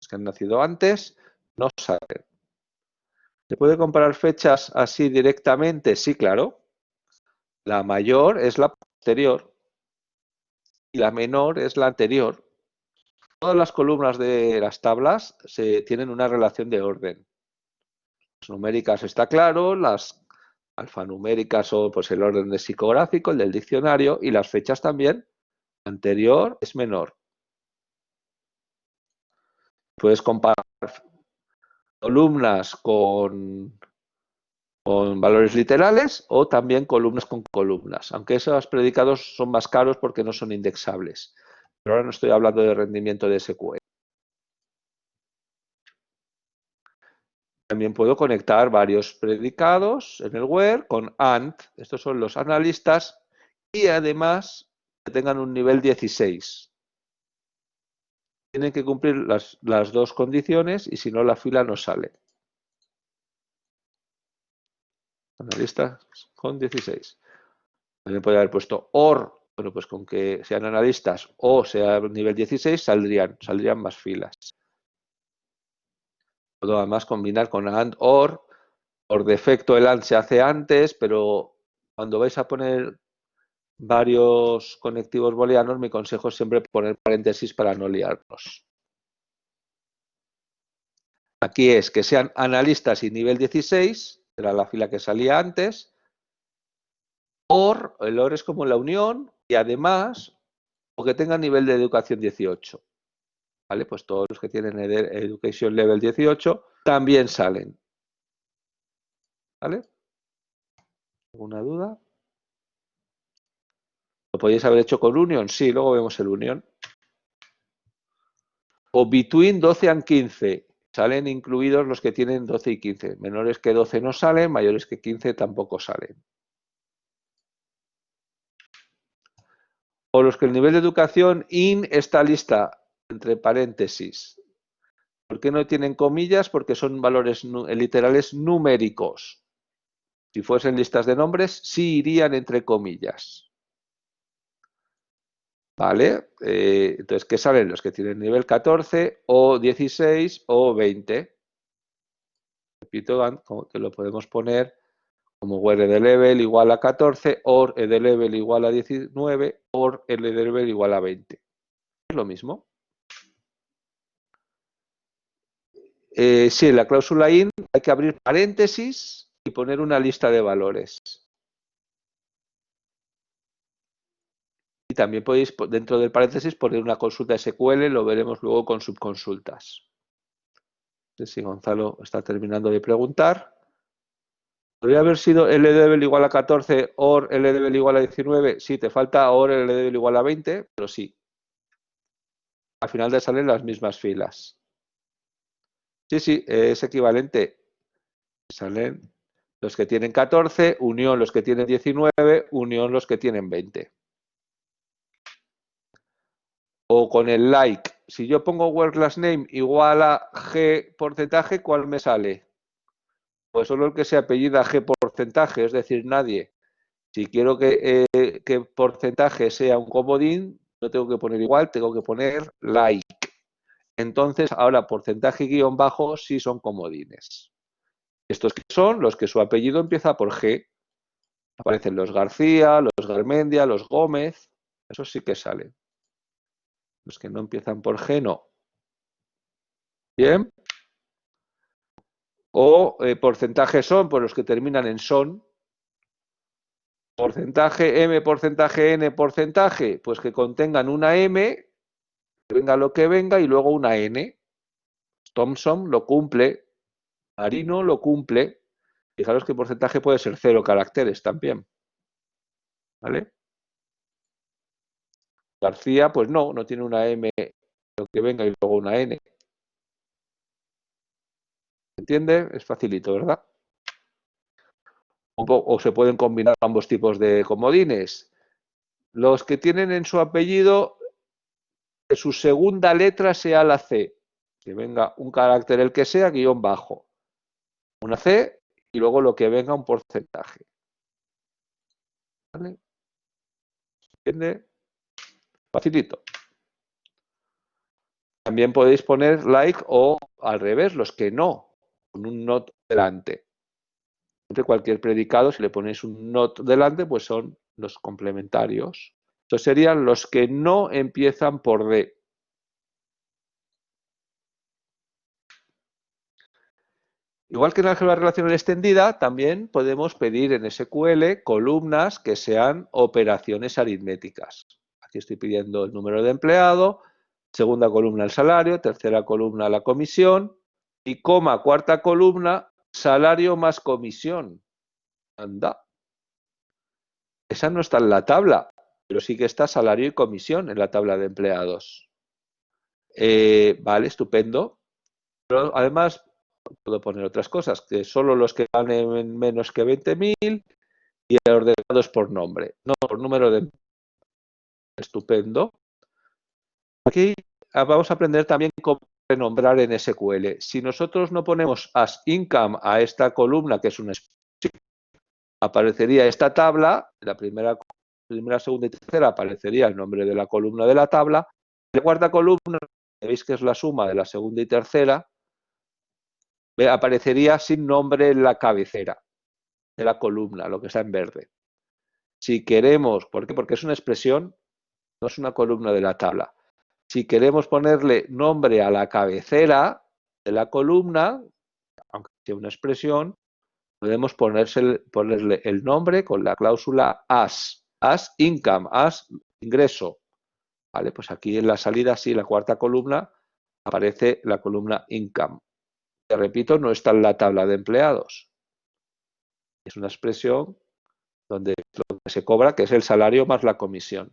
Los que han nacido antes no salen. ¿Se puede comparar fechas así directamente? Sí, claro. La mayor es la posterior y la menor es la anterior. Todas las columnas de las tablas tienen una relación de orden. Las numéricas está claro, las alfanuméricas son pues, el orden lexicográfico, el del diccionario, y las fechas también. Anterior es menor. Puedes comparar columnas con valores literales o también columnas con columnas, aunque esos predicados son más caros porque no son indexables. Pero ahora no estoy hablando de rendimiento de SQL. También puedo conectar varios predicados en el where con AND. Estos son los analistas y además que tengan un nivel 16. Tienen que cumplir las dos condiciones y si no la fila no sale. Analistas con 16. También puede haber puesto OR. Bueno, pues con que sean analistas o sea nivel 16 saldrían más filas. Puedo además combinar con AND, OR. Por defecto el AND se hace antes, pero cuando vais a poner varios conectivos booleanos, mi consejo es siempre poner paréntesis para no liarnos. Aquí es que sean analistas y nivel 16, era la fila que salía antes. OR, el OR es como la unión y además, o que tengan nivel de educación 18. ¿Vale? Pues todos los que tienen Education Level 18 también salen. ¿Vale? ¿Alguna duda? ¿Lo podéis haber hecho con Union? Sí, luego vemos el Union. O Between 12 and 15. Salen incluidos los que tienen 12 y 15. Menores que 12 no salen, mayores que 15 tampoco salen. O los que el nivel de educación IN está lista, entre paréntesis. ¿Por qué no tienen comillas? Porque son valores literales numéricos. Si fuesen listas de nombres, sí irían entre comillas. ¿Vale? Entonces, ¿qué salen? Los que tienen nivel 14 o 16 o 20. Repito, que lo podemos poner como where de level igual a 14, or de level igual a 19, or de level igual a 20. Es lo mismo. Sí, en la cláusula IN hay que abrir paréntesis y poner una lista de valores. Y también podéis, dentro del paréntesis, poner una consulta SQL, lo veremos luego con subconsultas. No sé si Gonzalo está terminando de preguntar. ¿Podría haber sido LDevel igual a 14 or LDevel igual a 19? Sí, te falta or LDevel igual a 20, pero sí. Al final te salen las mismas filas. Sí, sí, es equivalente. Salen los que tienen 14, unión los que tienen 19, unión los que tienen 20. O con el like. Si yo pongo where class name igual a G porcentaje, ¿cuál me sale? Pues solo el que se apellida G porcentaje, es decir, nadie. Si quiero que porcentaje sea un comodín, no tengo que poner igual, tengo que poner like. Entonces, ahora porcentaje guión bajo sí son comodines. Estos que son los que su apellido empieza por G. Aparecen los García, los Garmendia, los Gómez. Esos sí que salen. Los que no empiezan por G, no. Bien. O porcentaje son, por los que terminan en son. Porcentaje M, porcentaje N, porcentaje, pues que contengan una M, que venga lo que venga, y luego una N. Thompson lo cumple. Marino lo cumple. Fijaros que porcentaje puede ser 0 caracteres también. ¿Vale? García, pues no tiene una M, lo que venga y luego una N. ¿Entiende? Es facilito, ¿verdad? O se pueden combinar ambos tipos de comodines. Los que tienen en su apellido que su segunda letra sea la C, que venga un carácter el que sea, guión bajo, una C y luego lo que venga un porcentaje. ¿Vale? ¿Entiende? Facilito. También podéis poner like o al revés, los que no, con un not delante. Entre cualquier predicado, si le ponéis un not delante, pues son los complementarios. Estos serían los que no empiezan por D. Igual que en álgebra relacional extendida, también podemos pedir en SQL columnas que sean operaciones aritméticas. Aquí estoy pidiendo el número de empleado, segunda columna el salario, tercera columna la comisión y coma, cuarta columna, salario más comisión. Anda. Esa no está en la tabla, pero sí que está salario y comisión en la tabla de empleados. Vale, estupendo. Pero además puedo poner otras cosas, que solo los que ganen menos que 20.000 y ordenados por nombre, no por número de... Estupendo. Aquí vamos a aprender también cómo renombrar en SQL. Si nosotros no ponemos as income a esta columna, que es una expresión, aparecería esta tabla, la primera, segunda y tercera aparecería el nombre de la columna de la tabla, la cuarta columna, veis que es la suma de la segunda y tercera, aparecería sin nombre en la cabecera de la columna, lo que está en verde. Si queremos, ¿por qué? Porque es una expresión, no es una columna de la tabla. Si queremos ponerle nombre a la cabecera de la columna, aunque sea una expresión, podemos ponerle el nombre con la cláusula as income, as ingreso. Vale, pues aquí en la salida, sí, la cuarta columna, aparece la columna income. Te repito, no está en la tabla de empleados. Es una expresión donde lo que se cobra, que es el salario más la comisión.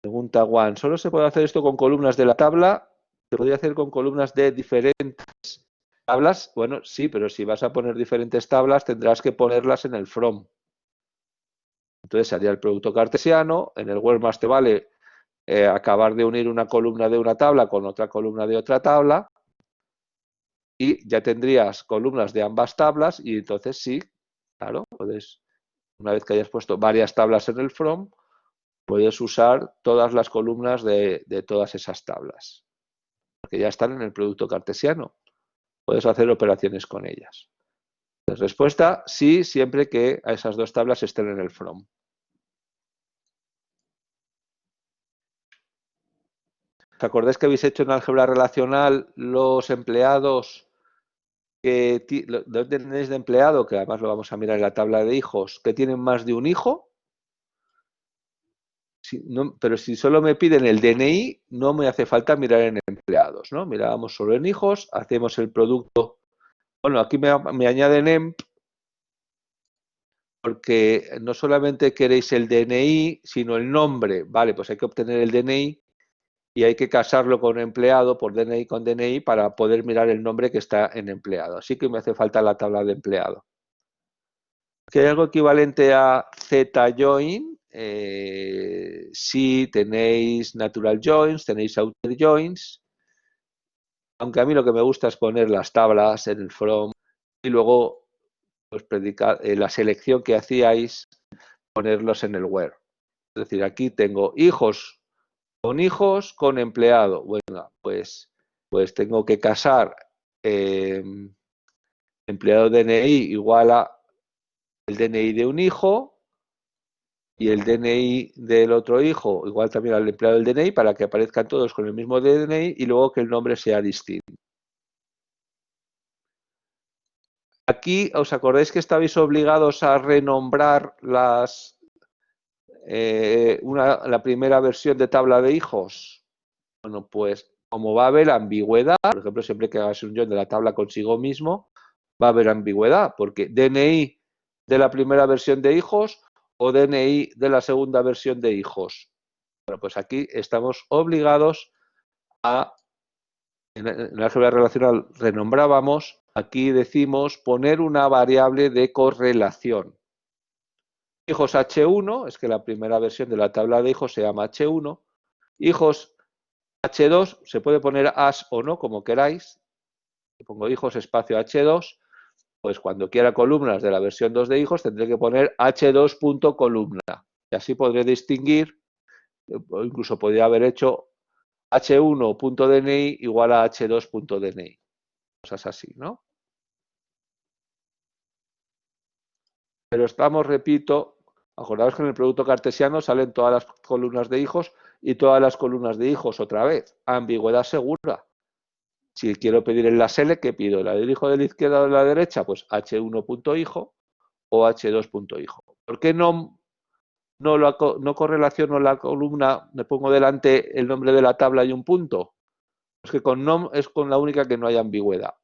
Pregunta Juan, ¿solo se puede hacer esto con columnas de la tabla? ¿Se podría hacer con columnas de diferentes tablas? Bueno, sí, pero si vas a poner diferentes tablas tendrás que ponerlas en el from. Entonces haría el producto cartesiano, en el where más te vale acabar de unir una columna de una tabla con otra columna de otra tabla y ya tendrías columnas de ambas tablas y entonces sí, claro, puedes, una vez que hayas puesto varias tablas en el from, puedes usar todas las columnas de todas esas tablas, porque ya están en el producto cartesiano. Puedes hacer operaciones con ellas. Entonces, respuesta, sí, siempre que a esas dos tablas estén en el from. ¿Os acordáis que habéis hecho en álgebra relacional los empleados ¿dónde tenéis de empleado? Que además lo vamos a mirar en la tabla de hijos, que tienen más de un hijo. Pero si solo me piden el DNI, no me hace falta mirar en empleados, ¿no? Mirábamos solo en hijos, hacemos el producto. Bueno, aquí me añaden emp, porque no solamente queréis el DNI, sino el nombre. Vale, pues hay que obtener el DNI y hay que casarlo con empleado por DNI con DNI para poder mirar el nombre que está en empleado. Así que me hace falta la tabla de empleado. ¿Que hay algo equivalente a Z-join? Sí, tenéis natural joins, tenéis outer joins, aunque a mí lo que me gusta es poner las tablas en el from y luego pues, la selección que hacíais, ponerlos en el where. Es decir, aquí tengo hijos con empleado. Bueno, pues tengo que casar empleado DNI igual a el DNI de un hijo y el DNI del otro hijo igual también al empleado del DNI para que aparezcan todos con el mismo DNI y luego que el nombre sea distinto. Aquí, ¿os acordáis que estabais obligados a renombrar la primera versión de tabla de hijos? Bueno, pues como va a haber ambigüedad, por ejemplo, siempre que hagas un join de la tabla consigo mismo, va a haber ambigüedad, porque DNI de la primera versión de hijos o DNI de la segunda versión de hijos. Bueno, pues aquí estamos obligados a, en el álgebra relacional renombrábamos, aquí decimos poner una variable de correlación. Hijos H1, es que la primera versión de la tabla de hijos se llama H1. Hijos H2, se puede poner as o no, como queráis. Pongo hijos espacio H2, pues cuando quiera columnas de la versión 2 de hijos tendré que poner H2.columna. Y así podré distinguir, o incluso podría haber hecho H1.dni igual a H2.dni. Cosas así, ¿no? Pero estamos, repito, acordaos que en el producto cartesiano salen todas las columnas de hijos y todas las columnas de hijos otra vez. Ambigüedad segura. Si quiero pedir en la SELE, ¿qué pido? ¿La del hijo de la izquierda o de la derecha? Pues H1.hijo o H2.hijo. ¿Por qué no correlaciono la columna, me pongo delante el nombre de la tabla y un punto? Es que con nom es con la única que no hay ambigüedad.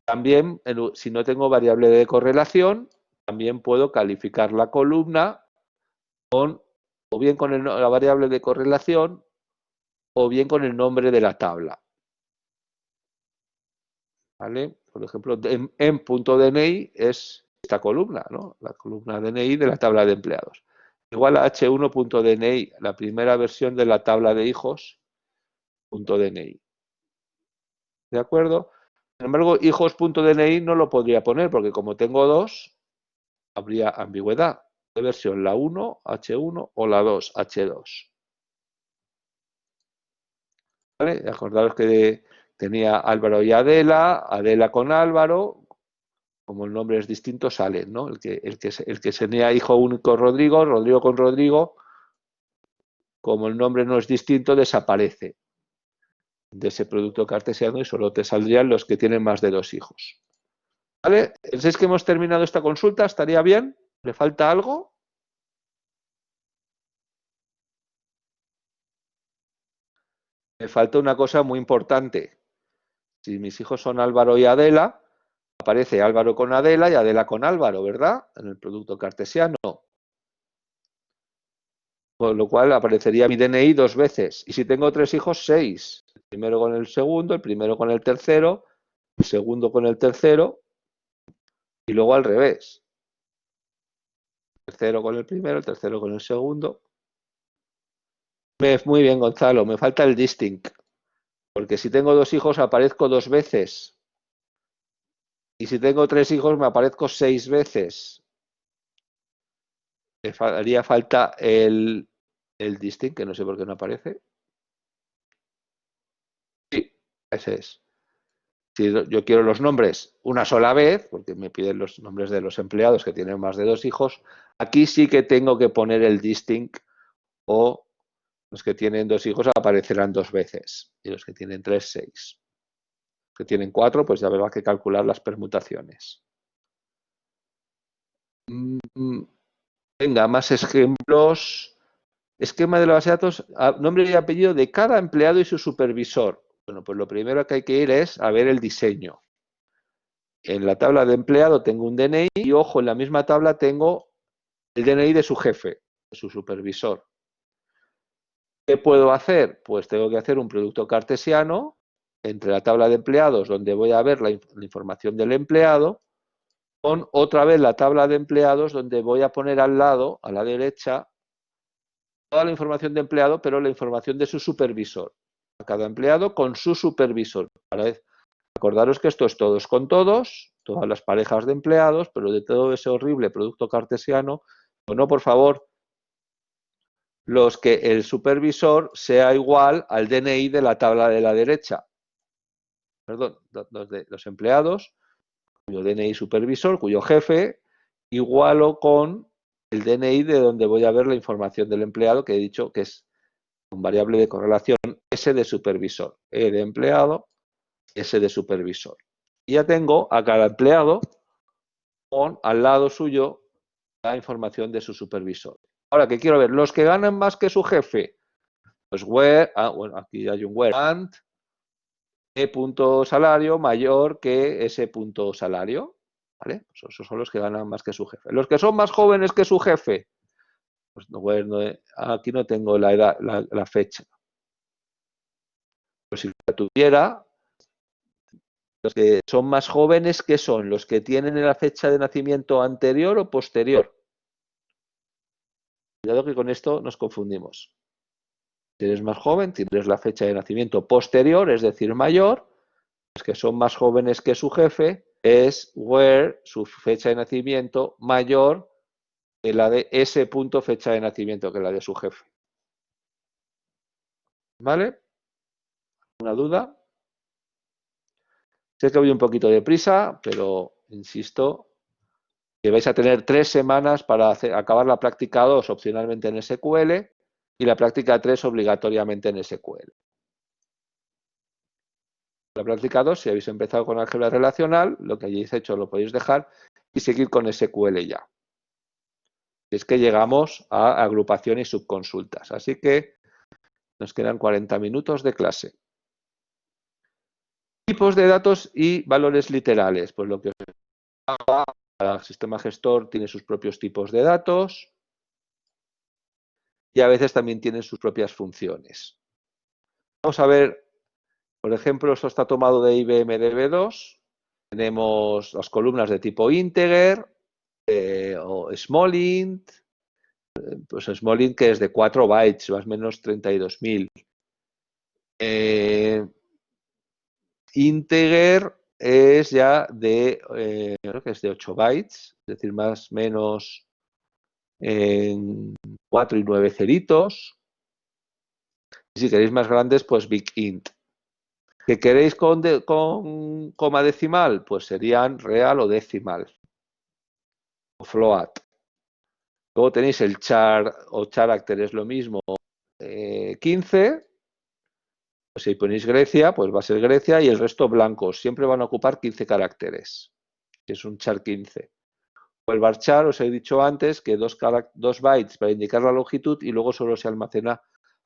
También, si no tengo variable de correlación, también puedo calificar la columna con, o bien con la variable de correlación o bien con el nombre de la tabla. ¿Vale? Por ejemplo, en punto DNI es esta columna, ¿no? La columna DNI de la tabla de empleados. Igual a H1.DNI, la primera versión de la tabla de hijos, .dni. ¿De acuerdo? Sin embargo, hijos.dni no lo podría poner porque como tengo dos, habría ambigüedad. ¿Qué versión? ¿La 1, H1 o la 2, H2? ¿Vale? Acordaros que tenía Álvaro y Adela, Adela con Álvaro, como el nombre es distinto, salen, ¿no? El que tenía hijo único Rodrigo, Rodrigo con Rodrigo, como el nombre no es distinto, desaparece de ese producto cartesiano y solo te saldrían los que tienen más de dos hijos. ¿Vale? ¿Pensáis que hemos terminado esta consulta? ¿Estaría bien? ¿Le falta algo? Me falta una cosa muy importante. Si mis hijos son Álvaro y Adela, aparece Álvaro con Adela y Adela con Álvaro, ¿verdad? En el producto cartesiano. Con lo cual aparecería mi DNI dos veces. Y si tengo tres hijos, 6. El primero con el segundo, el primero con el tercero, el segundo con el tercero y luego al revés. El tercero con el primero, el tercero con el segundo. Muy bien, Gonzalo, me falta el distinct. Porque si tengo dos hijos aparezco dos veces. Y si tengo tres hijos me aparezco 6 veces. Me haría falta el distinct, que no sé por qué no aparece. Sí, ese es. Si yo quiero los nombres una sola vez, porque me piden los nombres de los empleados que tienen más de dos hijos, aquí sí que tengo que poner el distinct o los que tienen dos hijos aparecerán dos veces y los que tienen tres, 6. Los que tienen 4, pues ya habrá que calcular las permutaciones. Venga, más ejemplos. Esquema de la base de datos, nombre y apellido de cada empleado y su supervisor. Bueno, pues lo primero que hay que ir es a ver el diseño. En la tabla de empleado tengo un DNI y, ojo, en la misma tabla tengo el DNI de su jefe, de su supervisor. ¿Qué puedo hacer? Pues tengo que hacer un producto cartesiano entre la tabla de empleados, donde voy a ver la información del empleado, con otra vez la tabla de empleados, donde voy a poner al lado, a la derecha, toda la información de empleado, pero la información de su supervisor. A cada empleado con su supervisor. Acordaros que esto es todos con todos, todas las parejas de empleados, pero de todo ese horrible producto cartesiano, o no, por favor, los que el supervisor sea igual al DNI de la tabla de la derecha. Perdón, los empleados, cuyo DNI supervisor, cuyo jefe, igualo con el DNI de donde voy a ver la información del empleado, que he dicho que es un variable de correlación S de supervisor, E de empleado, S de supervisor. Y ya tengo a cada empleado con al lado suyo la información de su supervisor. Ahora, ¿qué quiero ver? Los que ganan más que su jefe. Pues where, bueno, aquí hay un where and E punto salario mayor que ese punto salario. ¿Vale? Pues esos son los que ganan más que su jefe. Los que son más jóvenes que su jefe. Pues aquí no tengo la fecha. Pues si la tuviera, los que son más jóvenes, ¿qué son? ¿Los que tienen la fecha de nacimiento anterior o posterior? Cuidado que con esto nos confundimos. Si eres más joven, tienes la fecha de nacimiento posterior, es decir, mayor. Los que son más jóvenes que su jefe es where su fecha de nacimiento mayor que la de ese punto fecha de nacimiento que la de su jefe. ¿Vale? ¿Una duda? Sé que voy un poquito deprisa, pero insisto que vais a tener 3 semanas para acabar la práctica 2 opcionalmente en SQL y la práctica 3 obligatoriamente en SQL. La práctica 2, si habéis empezado con álgebra relacional, lo que hayáis hecho lo podéis dejar y seguir con SQL ya. Es que llegamos a agrupación y subconsultas. Así que nos quedan 40 minutos de clase. Tipos de datos y valores literales. Pues lo que os haga, cada sistema gestor tiene sus propios tipos de datos y a veces también tiene sus propias funciones. Vamos a ver, por ejemplo, esto está tomado de IBM DB2. Tenemos las columnas de tipo integer o small int. Pues small int que es de 4 bytes, más o menos 32.000. Integer es ya de, creo que es de 8 bytes, es decir, más o menos en 4 y 9 ceritos. Y si queréis más grandes, pues big int. ¿Que queréis con coma decimal? Pues serían real o decimal. O float. Luego tenéis el char o character, es lo mismo, 15. Pues si ponéis Grecia, pues va a ser Grecia y el resto blancos. Siempre van a ocupar 15 caracteres, que es un char 15. O el varchar, os he dicho antes, que 2 bytes para indicar la longitud y luego solo se almacena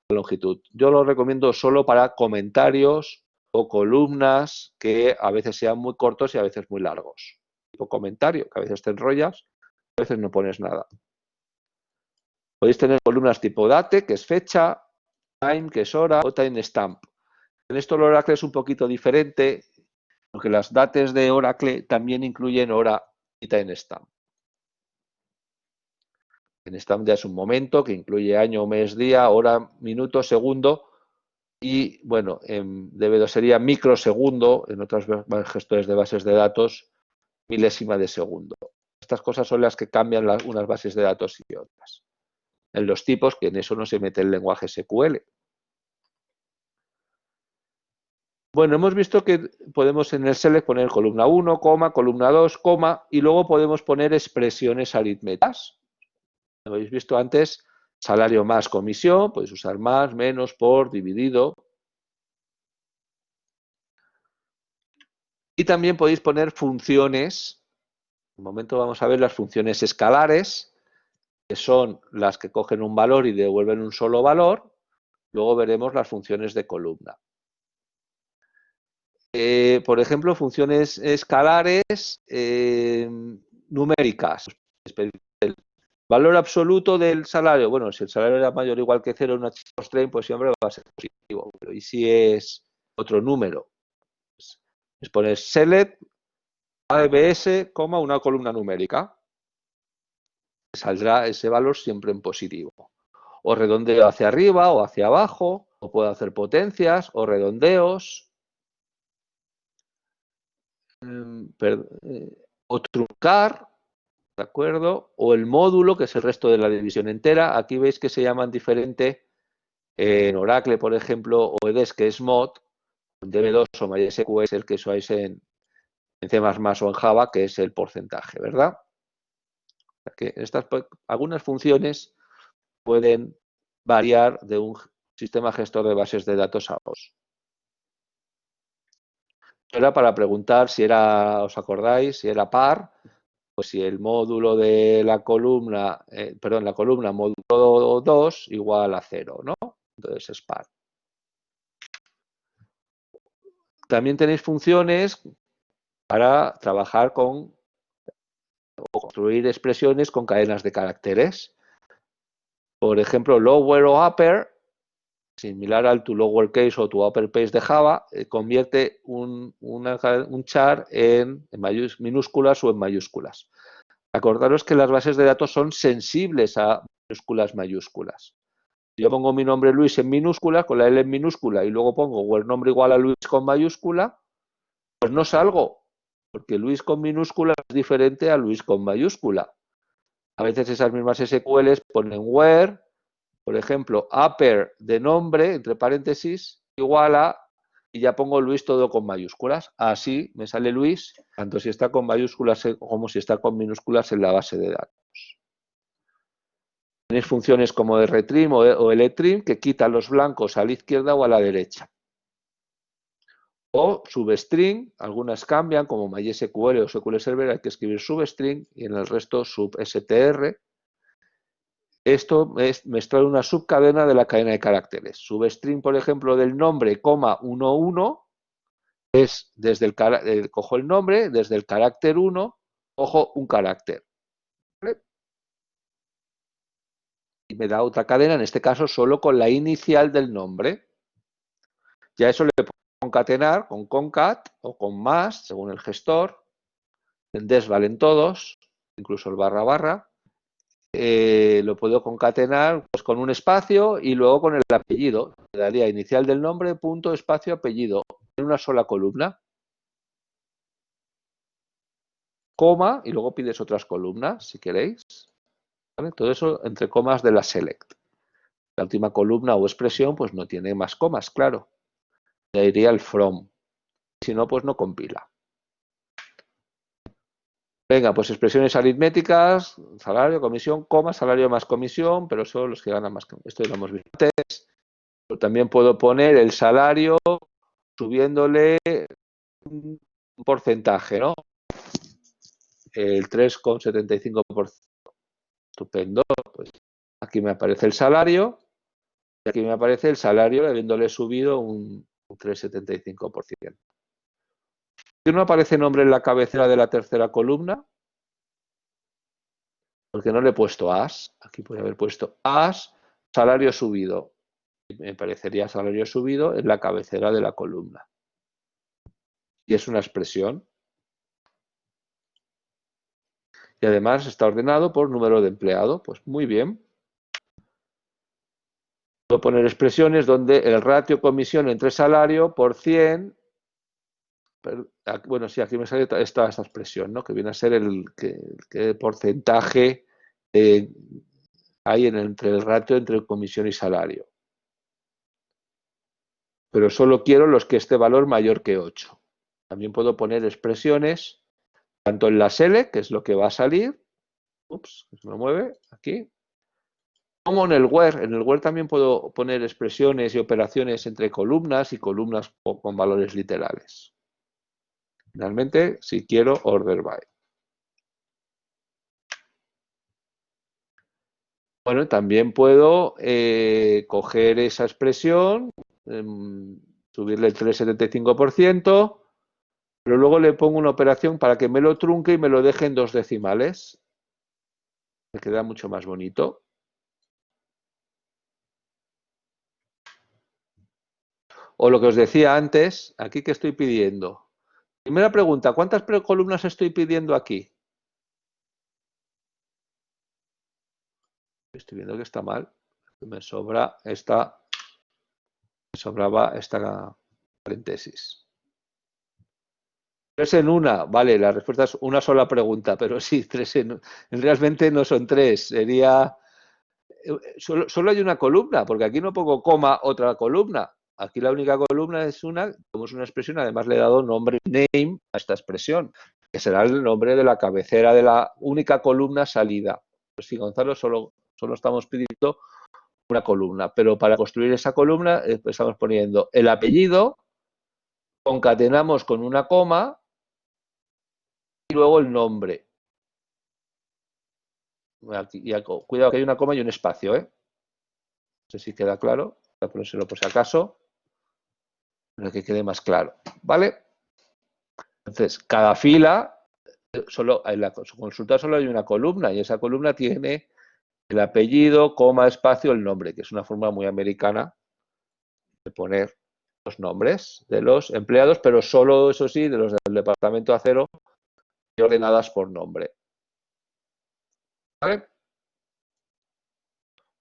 la longitud. Yo lo recomiendo solo para comentarios o columnas que a veces sean muy cortos y a veces muy largos. Tipo comentario, que a veces te enrollas, a veces no pones nada. Podéis tener columnas tipo date, que es fecha, time, que es hora, o timestamp. En esto el Oracle es un poquito diferente, porque las dates de Oracle también incluyen hora y timestamp. Timestamp ya es un momento que incluye año, mes, día, hora, minuto, segundo y, bueno, en DB2 sería microsegundo, en otros gestores de bases de datos, milésima de segundo. Estas cosas son las que cambian unas bases de datos y otras. En los tipos, que en eso no se mete el lenguaje SQL. Bueno, hemos visto que podemos en el select poner columna 1, columna 2, y luego podemos poner expresiones aritméticas. Como habéis visto antes, salario más comisión, podéis usar más, menos, por, dividido. Y también podéis poner funciones. En un momento vamos a ver las funciones escalares, que son las que cogen un valor y devuelven un solo valor. Luego veremos las funciones de columna. Por ejemplo, funciones escalares numéricas. El valor absoluto del salario. Bueno, si el salario era mayor o igual que 0 en una constraint, pues siempre va a ser positivo. Pero ¿y si es otro número? Pues pones select ABS, una columna numérica. Saldrá ese valor siempre en positivo. O redondeo hacia arriba o hacia abajo, o puedo hacer potencias o redondeos. O truncar, ¿de acuerdo? O el módulo, que es el resto de la división entera. Aquí veis que se llaman diferente en Oracle, por ejemplo, o EDES, que es mod, DB2 o MySQL es el que usáis en C++ o en Java, que es el porcentaje, ¿verdad? Que algunas funciones pueden variar de un sistema gestor de bases de datos a otro. Era para preguntar si era, ¿os acordáis? Si era par, pues si el módulo de la columna, la columna módulo 2 igual a 0, ¿no? Entonces es par. También tenéis funciones para trabajar con o construir expresiones con cadenas de caracteres. Por ejemplo, lower o upper, similar al tu lowercase o tu uppercase de Java, convierte un char en minúsculas o en mayúsculas. Acordaros que las bases de datos son sensibles a minúsculas, mayúsculas. Si yo pongo mi nombre Luis en minúscula, con la L en minúscula, y luego pongo el nombre igual a Luis con mayúscula, pues no salgo, porque Luis con minúscula es diferente a Luis con mayúscula. A veces esas mismas SQLs ponen where, por ejemplo, upper de nombre, entre paréntesis, igual a, y ya pongo Luis todo con mayúsculas. Así me sale Luis, tanto si está con mayúsculas como si está con minúsculas en la base de datos. Tenéis funciones como de retrim o eletrim que quitan los blancos a la izquierda o a la derecha. O substring, algunas cambian, como MySQL o SQL Server, hay que escribir substring y en el resto substr. Esto es mostrar una subcadena de la cadena de caracteres. Substring, por ejemplo, del nombre, 11, es desde cojo el nombre, desde el carácter 1, cojo un carácter. ¿Vale? Y me da otra cadena, en este caso solo con la inicial del nombre. Ya eso le puedo concatenar con concat o con más, según el gestor. En des valen todos, incluso el barra barra. Lo puedo concatenar pues, con un espacio y luego con el apellido. Le daría inicial del nombre, punto, espacio, apellido, en una sola columna. Coma, y luego pides otras columnas, si queréis. ¿Vale? Todo eso entre comas de la select. La última columna o expresión, pues no tiene más comas, claro. Ya iría el from. Si no, pues no compila. Venga, pues expresiones aritméticas, salario, comisión, coma, salario más comisión, pero son los que ganan más. Esto ya lo hemos visto antes. También puedo poner el salario subiéndole un porcentaje, ¿no? El 3,75%. Estupendo. Pues aquí me aparece el salario y aquí me aparece el salario habiéndole subido un 3,75%. ¿Por qué no aparece nombre en la cabecera de la tercera columna? Porque no le he puesto as. Aquí podría haber puesto as, salario subido. Me parecería salario subido en la cabecera de la columna. Y es una expresión. Y además está ordenado por número de empleado. Pues muy bien. Puedo poner expresiones donde el ratio comisión entre salario por 100. Bueno, sí, aquí me sale esta expresión, ¿no? Que viene a ser qué porcentaje hay entre el ratio entre comisión y salario. Pero solo quiero los que esté valor mayor que 8. También puedo poner expresiones tanto en la select, que es lo que va a salir, ups, se me mueve aquí, como en el where. En el where también puedo poner expresiones y operaciones entre columnas y columnas con valores literales. Finalmente, si quiero order by. Bueno, también puedo coger esa expresión, subirle el 3,75%, pero luego le pongo una operación para que me lo trunque y me lo deje en 2 decimales. Me queda mucho más bonito. O lo que os decía antes, aquí que estoy pidiendo. Primera pregunta, ¿cuántas columnas estoy pidiendo aquí? Estoy viendo que está mal. Me sobraba esta paréntesis. 3 en una, vale, la respuesta es una sola pregunta, pero sí, 3 realmente no son 3, sería... Solo hay una columna, porque aquí no pongo coma otra columna. Aquí la única columna es una, como es una expresión, además le he dado nombre, name, a esta expresión, que será el nombre de la cabecera de la única columna salida. Pues sí, Gonzalo, solo estamos pidiendo una columna, pero para construir esa columna estamos poniendo el apellido, concatenamos con una coma y luego el nombre. Aquí, cuidado que hay una coma y un espacio, ¿eh? No sé si queda claro, voy a ponérselo por si acaso, para que quede más claro, ¿vale? Entonces, cada fila, en la consulta solo hay una columna y esa columna tiene el apellido, coma, espacio, el nombre, que es una forma muy americana de poner los nombres de los empleados, pero solo, eso sí, de los del departamento acero y ordenadas por nombre. ¿Vale?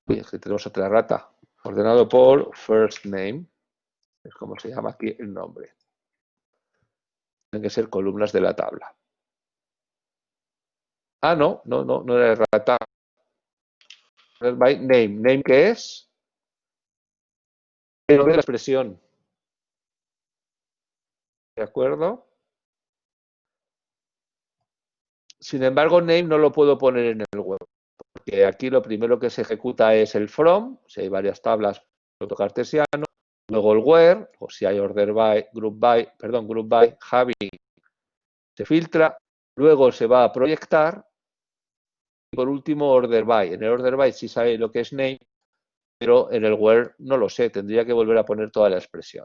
Uy, es que tenemos otra rata. Ordenado por first name, es como se llama aquí el nombre. Tienen que ser columnas de la tabla. Ah, no era rata. By name. Name, ¿qué es? El nombre de la expresión. ¿De acuerdo? Sin embargo, name no lo puedo poner en el web, porque aquí lo primero que se ejecuta es el from, si hay varias tablas, cartesiano, luego el where, o si hay order by, group by, having, se filtra, luego se va a proyectar, y por último order by. En el order by sí sabe lo que es name, pero en el where no lo sé, tendría que volver a poner toda la expresión.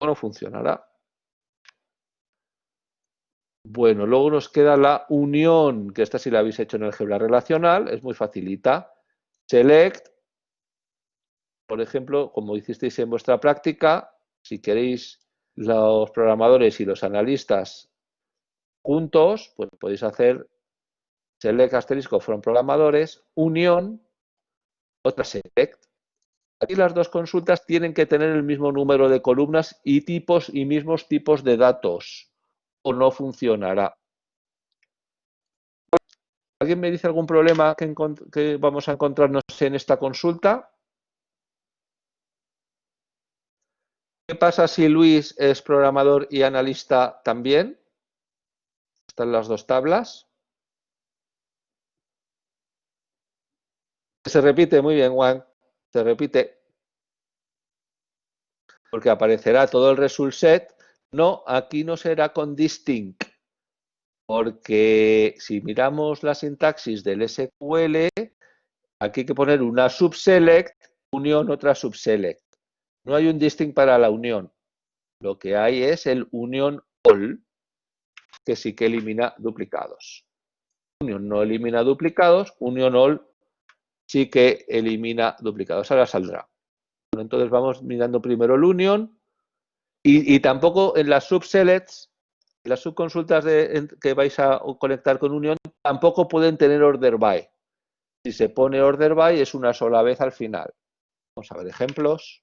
No funcionará. Bueno, luego nos queda la unión, que esta sí la habéis hecho en álgebra relacional, es muy facilita. Select, por ejemplo, como hicisteis en vuestra práctica, si queréis los programadores y los analistas juntos, pues podéis hacer select asterisco from programadores, unión, otra select. Aquí las dos consultas tienen que tener el mismo número de columnas y tipos y mismos tipos de datos, o no funcionará. ¿Alguien me dice algún problema que vamos a encontrarnos en esta consulta? ¿Qué pasa si Luis es programador y analista también? Están las dos tablas. Se repite, muy bien, Juan. Se repite. Porque aparecerá todo el result set. No, aquí no será con distinct. Porque si miramos la sintaxis del SQL, aquí hay que poner una subselect, unión, otra subselect. No hay un distinct para la unión. Lo que hay es el union all, que sí que elimina duplicados. Union no elimina duplicados, union all sí que elimina duplicados. Ahora saldrá. Bueno, entonces vamos mirando primero el union y tampoco en las subselects, las subconsultas que vais a conectar con union, tampoco pueden tener order by. Si se pone order by es una sola vez al final. Vamos a ver ejemplos.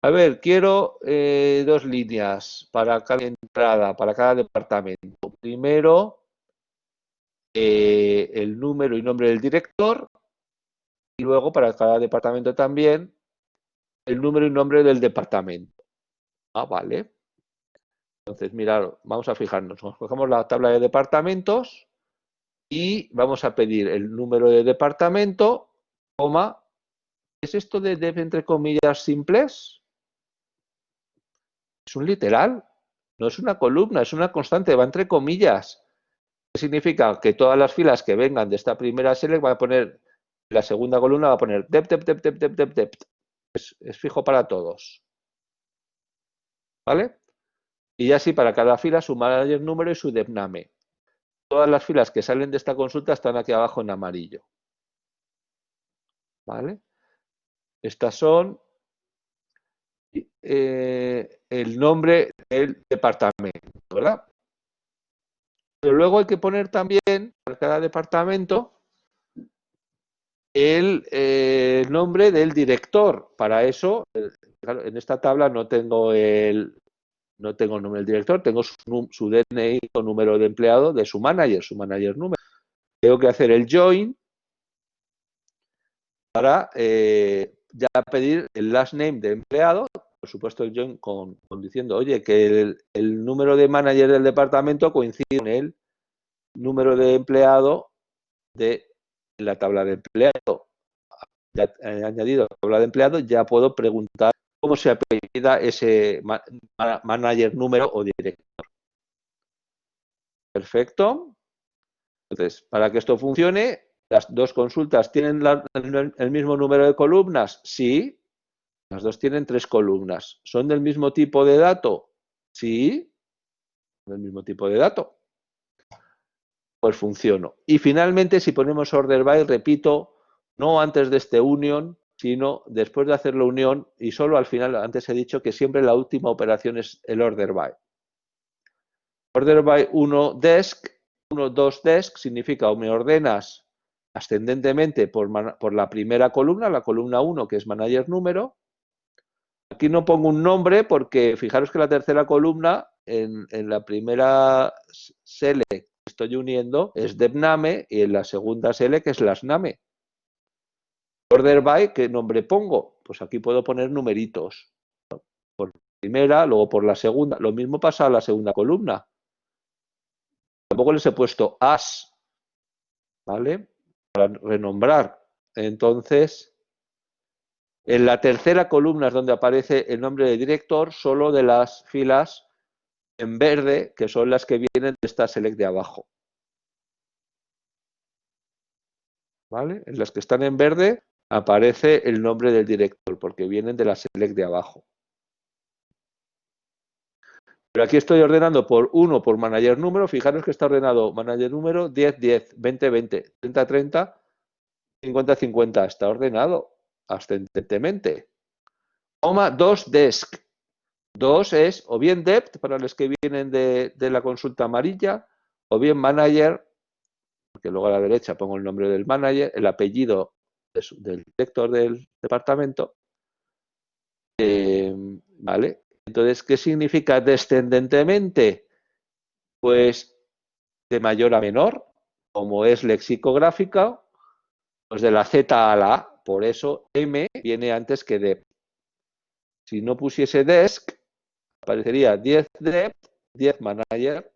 A ver, quiero dos líneas para cada entrada, para cada departamento. Primero, el número y nombre del director. Y luego, para cada departamento también, el número y nombre del departamento. Ah, vale. Entonces, mirad, vamos a fijarnos. Cogemos la tabla de departamentos y vamos a pedir el número de departamento, coma. ¿Es esto de def entre comillas simples? Es un literal, no es una columna, es una constante, va entre comillas. ¿Qué significa? Que todas las filas que vengan de esta primera select van a poner, la segunda columna va a poner dep, dep, dep, dep, dep, dep, dep. Es fijo para todos. ¿Vale? Y así para cada fila su manager número y su depname. Todas las filas que salen de esta consulta están aquí abajo en amarillo. ¿Vale? Estas son el nombre del departamento, ¿verdad? Pero luego hay que poner también para cada departamento el nombre del director. Para eso, claro, en esta tabla no tengo el nombre del director, tengo su DNI o número de empleado de su manager número. Tengo que hacer el join para ya pedir el last name de empleado, por supuesto el join con diciendo, oye, que el número de manager del departamento coincide con el número de empleado de la tabla de empleado. Ya he añadido la tabla de empleado, ya puedo preguntar cómo se apellida ese manager número o director. Perfecto. Entonces, para que esto funcione, las dos consultas tienen el mismo número de columnas. Sí, las dos tienen 3 columnas. ¿Son del mismo tipo de dato? Sí, del mismo tipo de dato. pues funciono. Y finalmente, si ponemos order by, repito, no antes de este union, sino después de hacer la unión, y solo al final, antes he dicho que siempre la última operación es el order by. Order by 1 desk, 1, 2 desk, significa o me ordenas ascendentemente por la primera columna, la columna 1, que es manager número. Aquí no pongo un nombre porque fijaros que la tercera columna, en la primera cele que estoy uniendo, es devname, y en la segunda cele, que es lasname. Order by, ¿qué nombre pongo? Pues aquí puedo poner numeritos. Por la primera, luego por la segunda. Lo mismo pasa a la segunda columna. Tampoco les he puesto as, ¿vale? Para renombrar. Entonces, en la tercera columna es donde aparece el nombre del director, solo de las filas en verde, que son las que vienen de esta select de abajo. ¿Vale? En las que están en verde aparece el nombre del director, porque vienen de la select de abajo. Pero aquí estoy ordenando por 1 por manager número. Fijaros que está ordenado manager número 10, 10, 20, 20, 30, 30, 50, 50. Está ordenado ascendentemente. 2 desk. 2 es o bien depth para los que vienen de la consulta amarilla, o bien manager, porque luego a la derecha pongo el nombre del manager, el apellido del director del departamento. ¿Vale? Entonces, ¿qué significa descendentemente? Pues de mayor a menor, como es lexicográfica, pues de la Z a la A. Por eso M viene antes que depth. Si no pusiese desk, aparecería 10 depth, 10 manager.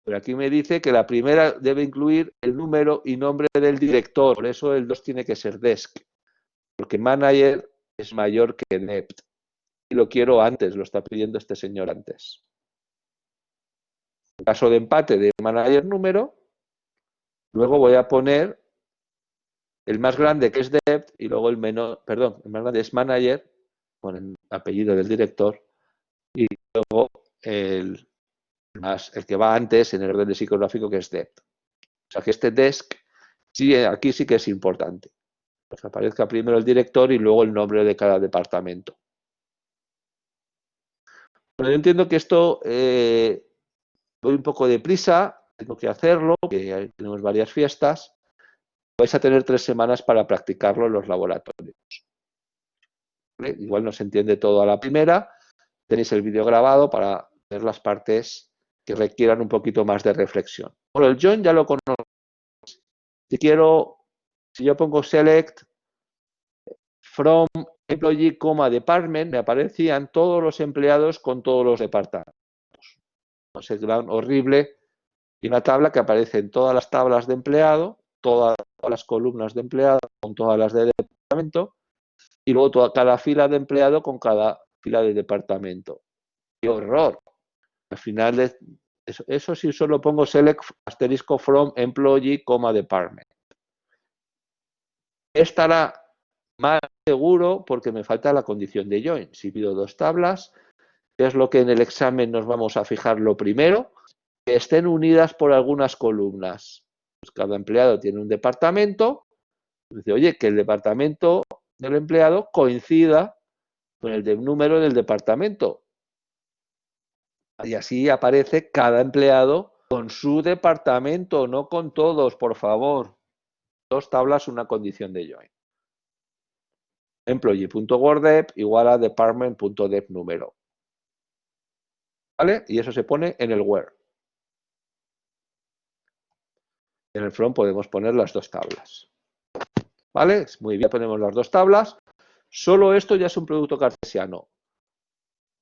Pero aquí me dice que la primera debe incluir el número y nombre del director. Por eso el 2 tiene que ser desk. Porque manager es mayor que depth. Y lo quiero antes, lo está pidiendo este señor antes. En caso de empate de manager número, luego voy a poner el más grande, que es depth, y luego el menor, perdón, el más grande es manager, con el apellido del director, y luego el que va antes en el orden psicográfico, que es depth. O sea que este desk, sí, aquí sí que es importante. Pues aparezca primero el director y luego el nombre de cada departamento. Pero yo entiendo que esto voy un poco deprisa, tengo que hacerlo, porque tenemos varias fiestas. Vais a tener 3 semanas para practicarlo en los laboratorios. ¿Vale? Igual no se entiende todo a la primera. Tenéis el vídeo grabado para ver las partes que requieran un poquito más de reflexión. Bueno, el join ya lo conozco. Si yo pongo select from employee, department, me aparecían todos los empleados con todos los departamentos. Es horrible. Y una tabla que aparece en todas las tablas de empleado, todas las columnas de empleado con todas las de departamento, y luego cada fila de empleado con cada fila de departamento. ¡Qué horror! Al final, eso sí solo pongo select asterisco from employee, department. Estará más seguro porque me falta la condición de join. Si pido 2 tablas, que es lo que en el examen nos vamos a fijar lo primero, que estén unidas por algunas columnas. Pues cada empleado tiene un departamento. Dice, oye, que el departamento del empleado coincida con el número del departamento. Y así aparece cada empleado con su departamento, no con todos, por favor. 2 tablas, una condición de join. Employee.wordDep igual a department.dep número. ¿Vale? Y eso se pone en el where. En el from podemos poner las 2 tablas. ¿Vale? Muy bien, ponemos las 2 tablas. Solo esto ya es un producto cartesiano.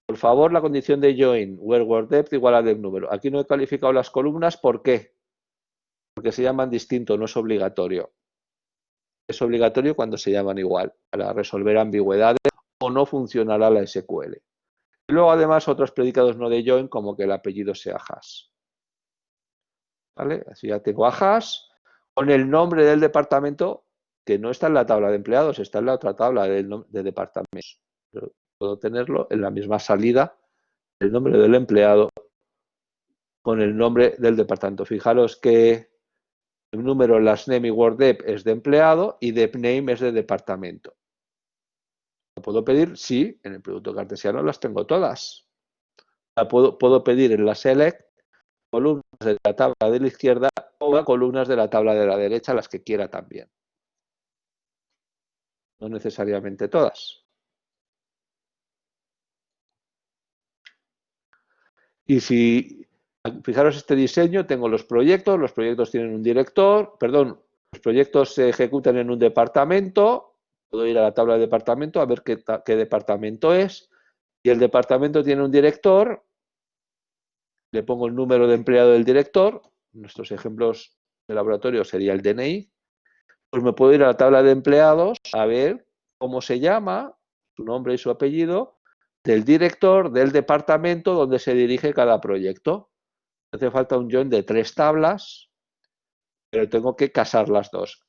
Por favor, la condición de join, where wordDepth igual a dep número. Aquí no he calificado las columnas, ¿por qué? Porque se llaman distinto, no es obligatorio. Es obligatorio cuando se llaman igual, para resolver ambigüedades o no funcionará la SQL. Y luego, además, otros predicados no de join, como que el apellido sea hash. ¿Vale? Así ya tengo a hash con el nombre del departamento, que no está en la tabla de empleados, está en la otra tabla de departamentos. Pero puedo tenerlo en la misma salida, el nombre del empleado con el nombre del departamento. Fijaros que el número last name y word dep es de empleado y dep name es de departamento. ¿Lo puedo pedir? Sí, en el producto cartesiano las tengo todas. Puedo pedir en la select columnas de la tabla de la izquierda o columnas de la tabla de la derecha, las que quiera también. No necesariamente todas. Y si, fijaros este diseño, tengo los proyectos tienen un director, perdón, los proyectos se ejecutan en un departamento, puedo ir a la tabla de departamento a ver qué departamento es, y el departamento tiene un director, le pongo el número de empleado del director, nuestros ejemplos de laboratorio sería el DNI, pues me puedo ir a la tabla de empleados a ver cómo se llama, su nombre y su apellido, del director del departamento donde se dirige cada proyecto. Hace falta un join de 3 tablas, pero tengo que casar las dos.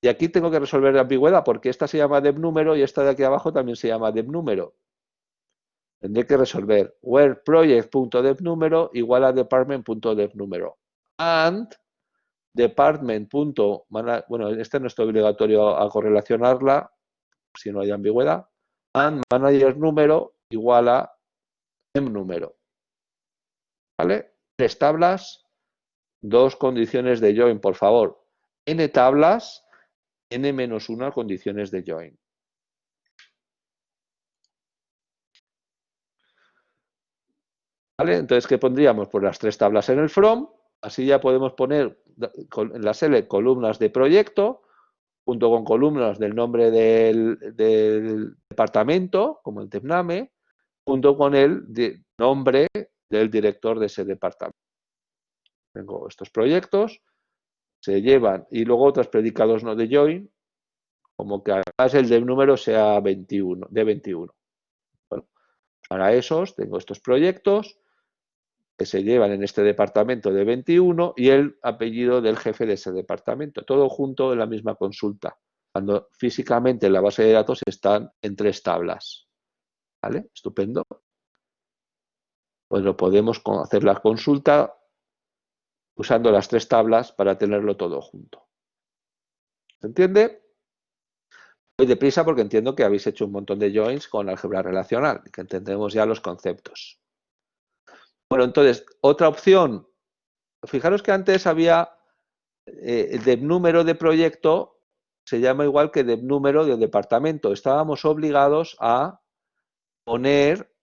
Y aquí tengo que resolver la ambigüedad porque esta se llama depNúmero y esta de aquí abajo también se llama depNúmero. Tendré que resolver where project.depNúmero igual a department.depNúmero. And department. Bueno, este no está obligatorio a correlacionarla si no hay ambigüedad. And manager número igual a depNúmero. ¿Vale? 3 tablas, 2 condiciones de join, por favor. N tablas, n-1 condiciones de join. ¿Vale? Entonces, ¿qué pondríamos? Pues las 3 tablas en el from. Así ya podemos poner en la select columnas de proyecto, junto con columnas del nombre del departamento, como el depname, junto con el nombre del director de ese departamento. Tengo estos proyectos, se llevan, y luego otros predicados no de join, como que además el del número sea 21, de 21. Bueno, para esos tengo estos proyectos que se llevan en este departamento de 21 y el apellido del jefe de ese departamento, todo junto en la misma consulta, cuando físicamente en la base de datos están en 3 tablas. ¿Vale? Estupendo. Pues lo podemos hacer la consulta usando las 3 tablas para tenerlo todo junto. ¿Se entiende? Voy deprisa porque entiendo que habéis hecho un montón de joins con álgebra relacional y que entendemos ya los conceptos. Bueno, entonces, otra opción. Fijaros que antes había el depNúmero de proyecto, se llama igual que depNúmero de departamento. Estábamos obligados a poner,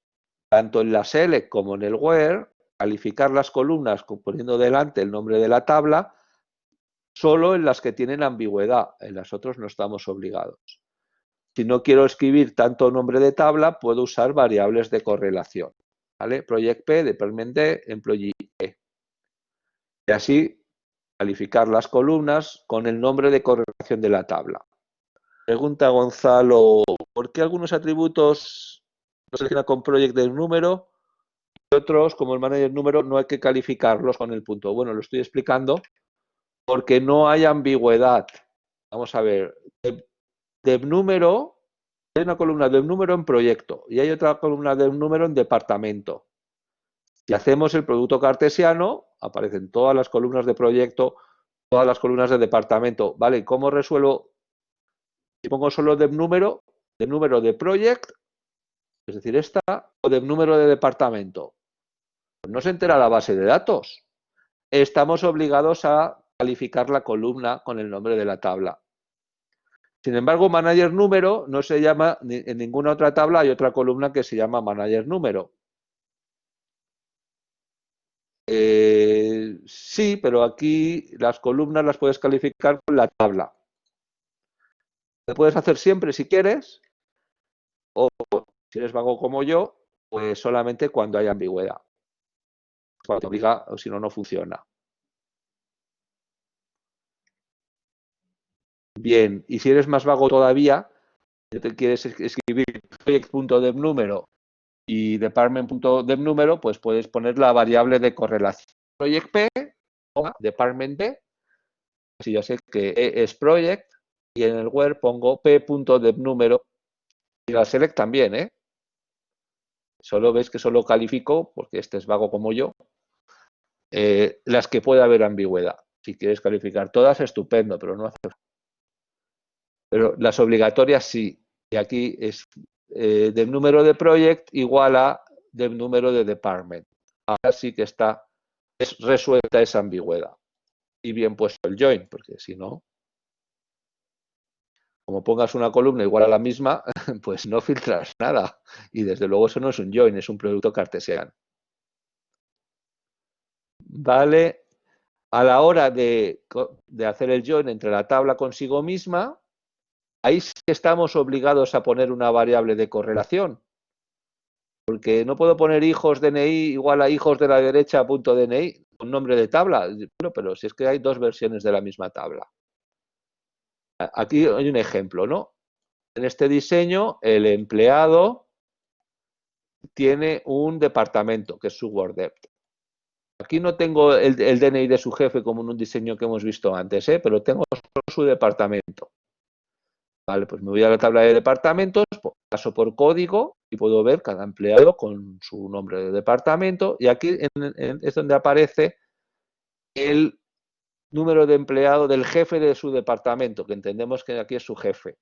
tanto en la select como en el where, calificar las columnas poniendo delante el nombre de la tabla, solo en las que tienen ambigüedad, en las otras no estamos obligados. Si no quiero escribir tanto nombre de tabla, puedo usar variables de correlación. ¿Vale? Project P, Department D, Employee E. Y así calificar las columnas con el nombre de correlación de la tabla. Pregunta Gonzalo, ¿por qué algunos atributos los selecciona con project del número y otros, como el manager número, no hay que calificarlos con el punto? Bueno, lo estoy explicando porque no hay ambigüedad. Vamos a ver, depNúmero, hay una columna depNúmero en proyecto y hay otra columna depNúmero en departamento. Si hacemos el producto cartesiano, aparecen todas las columnas de proyecto, todas las columnas de departamento. ¿Vale? ¿Cómo resuelvo? Si pongo solo depNúmero de project, es decir, esta, o depNúmero de departamento. Pues no se entera la base de datos. Estamos obligados a calificar la columna con el nombre de la tabla. Sin embargo, manager número no se llama, en ninguna otra tabla hay otra columna que se llama manager número. Sí, pero aquí las columnas las puedes calificar con la tabla. Lo puedes hacer siempre si quieres, o si eres vago como yo, pues solamente cuando hay ambigüedad. Cuando te obliga, o si no, no funciona. Bien, y si eres más vago todavía, te quieres escribir project.depNúmero y department.depNúmero, pues puedes poner la variable de correlación. Project P, department B, así ya sé que E es project, y en el where pongo p.depNúmero y la select también, ¿eh? Solo ves que solo califico, porque este es vago como yo, las que puede haber ambigüedad. Si quieres calificar todas, estupendo, pero no hace falta. Pero las obligatorias sí. Y aquí es del número de project igual a del número de department. Ahora sí que está resuelta esa ambigüedad. Y bien puesto el join, porque si no, como pongas una columna igual a la misma, pues no filtras nada. Y desde luego eso no es un join, es un producto cartesiano. Vale. A la hora de hacer el join entre la tabla consigo misma, ahí sí que estamos obligados a poner una variable de correlación. Porque no puedo poner hijos DNI igual a hijos de la derecha punto DNI con nombre de tabla. Bueno, pero si es que hay dos versiones de la misma tabla. Aquí hay un ejemplo, ¿no? En este diseño, el empleado tiene un departamento, que es su WordDept. Aquí no tengo el DNI de su jefe como en un diseño que hemos visto antes, pero tengo solo su departamento. Vale, pues me voy a la tabla de departamentos, paso por código y puedo ver cada empleado con su nombre de departamento. Y aquí es donde aparece el número de empleado del jefe de su departamento, que entendemos que aquí es su jefe.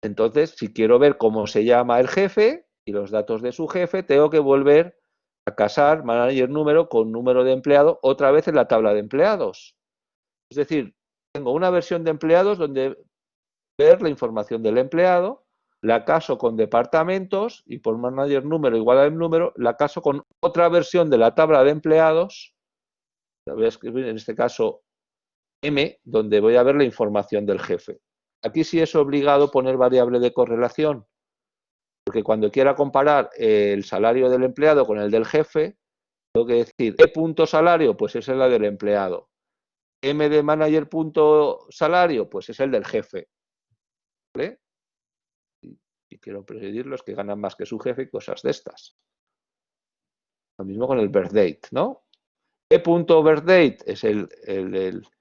Entonces, si quiero ver cómo se llama el jefe y los datos de su jefe, tengo que volver a casar manager número con número de empleado otra vez en la tabla de empleados. Es decir, tengo una versión de empleados donde ver la información del empleado, la caso con departamentos y por manager número igual al número, la caso con otra versión de la tabla de empleados, la voy a escribir en este caso M, donde voy a ver la información del jefe. Aquí sí es obligado poner variable de correlación, porque cuando quiera comparar el salario del empleado con el del jefe, tengo que decir E punto salario, pues es la del empleado. M de manager punto salario, pues es el del jefe. ¿Vale? Y quiero presidir los que ganan más que su jefe y cosas de estas. Lo mismo con el birth date, ¿no? E.birth date es el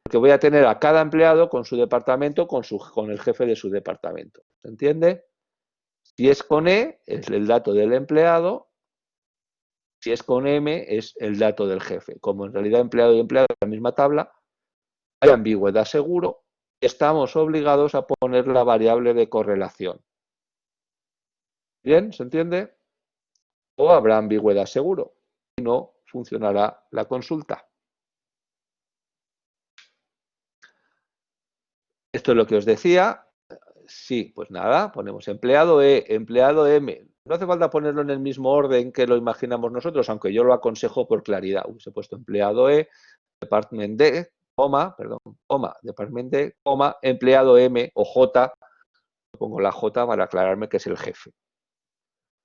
que voy a tener a cada empleado con su departamento, con el jefe de su departamento. ¿Se entiende? Si es con E, es el dato del empleado. Si es con M, es el dato del jefe. Como en realidad empleado y empleado en la misma tabla, hay ambigüedad seguro, estamos obligados a poner la variable de correlación. ¿Bien? ¿Se entiende? O habrá ambigüedad seguro. Si no, funcionará la consulta. Esto es lo que os decía. Sí, pues nada, ponemos empleado E, empleado M. No hace falta ponerlo en el mismo orden que lo imaginamos nosotros, aunque yo lo aconsejo por claridad. Hubiese puesto empleado E, department D, coma, perdón, coma, department D, coma, empleado M o J. Pongo la J para aclararme que es el jefe.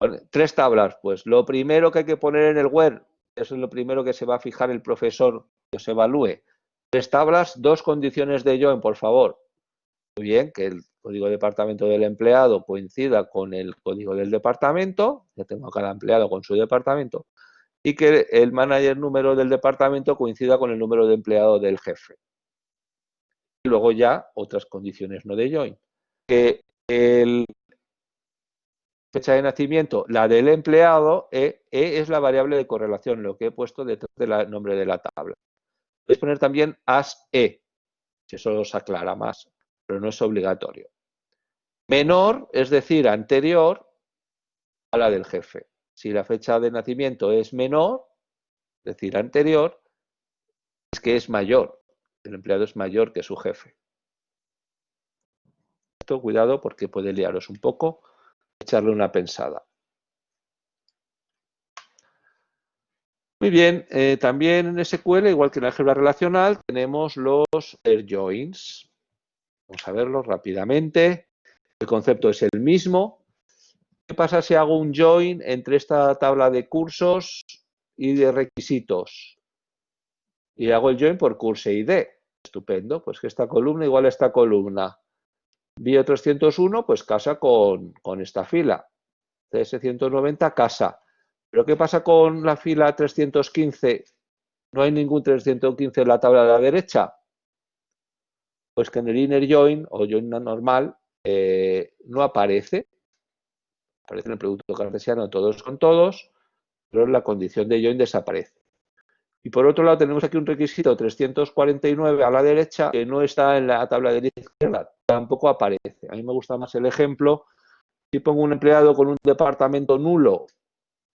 Bueno, tres tablas, pues lo primero que hay que poner en el web, eso es lo primero que se va a fijar el profesor que os evalúe. Tres tablas, dos condiciones de join, por favor. Muy bien, que el código de departamento del empleado coincida con el código del departamento, ya tengo a cada empleado con su departamento, y que el manager número del departamento coincida con el número de empleado del jefe. Y luego ya otras condiciones no de join. Que el fecha de nacimiento, la del empleado, E es la variable de correlación, lo que he puesto detrás del nombre de la tabla. Podéis poner también as E, si eso os aclara más, pero no es obligatorio. Menor, es decir, anterior a la del jefe. Si la fecha de nacimiento es menor, es decir, anterior, es que es mayor. El empleado es mayor que su jefe. Esto, cuidado, porque puede liaros un poco, echarle una pensada. Muy bien, también en SQL, igual que en álgebra relacional, tenemos los joins. Vamos a verlo rápidamente. El concepto es el mismo. ¿Qué pasa si hago un join entre esta tabla de cursos y de requisitos? Y hago el join por curso ID. Estupendo, pues que esta columna igual a esta columna. Bio 301, pues casa con esta fila. CS 190 casa. ¿Pero qué pasa con la fila 315? ¿No hay ningún 315 en la tabla de la derecha? Pues que en el inner join o join normal no aparece. aparece en el producto cartesiano todos con todos, pero la condición de join desaparece. Y por otro lado tenemos aquí un requisito 349 a la derecha que no está en la tabla de la izquierda, tampoco aparece. A mí me gusta más el ejemplo. Si pongo un empleado con un departamento nulo,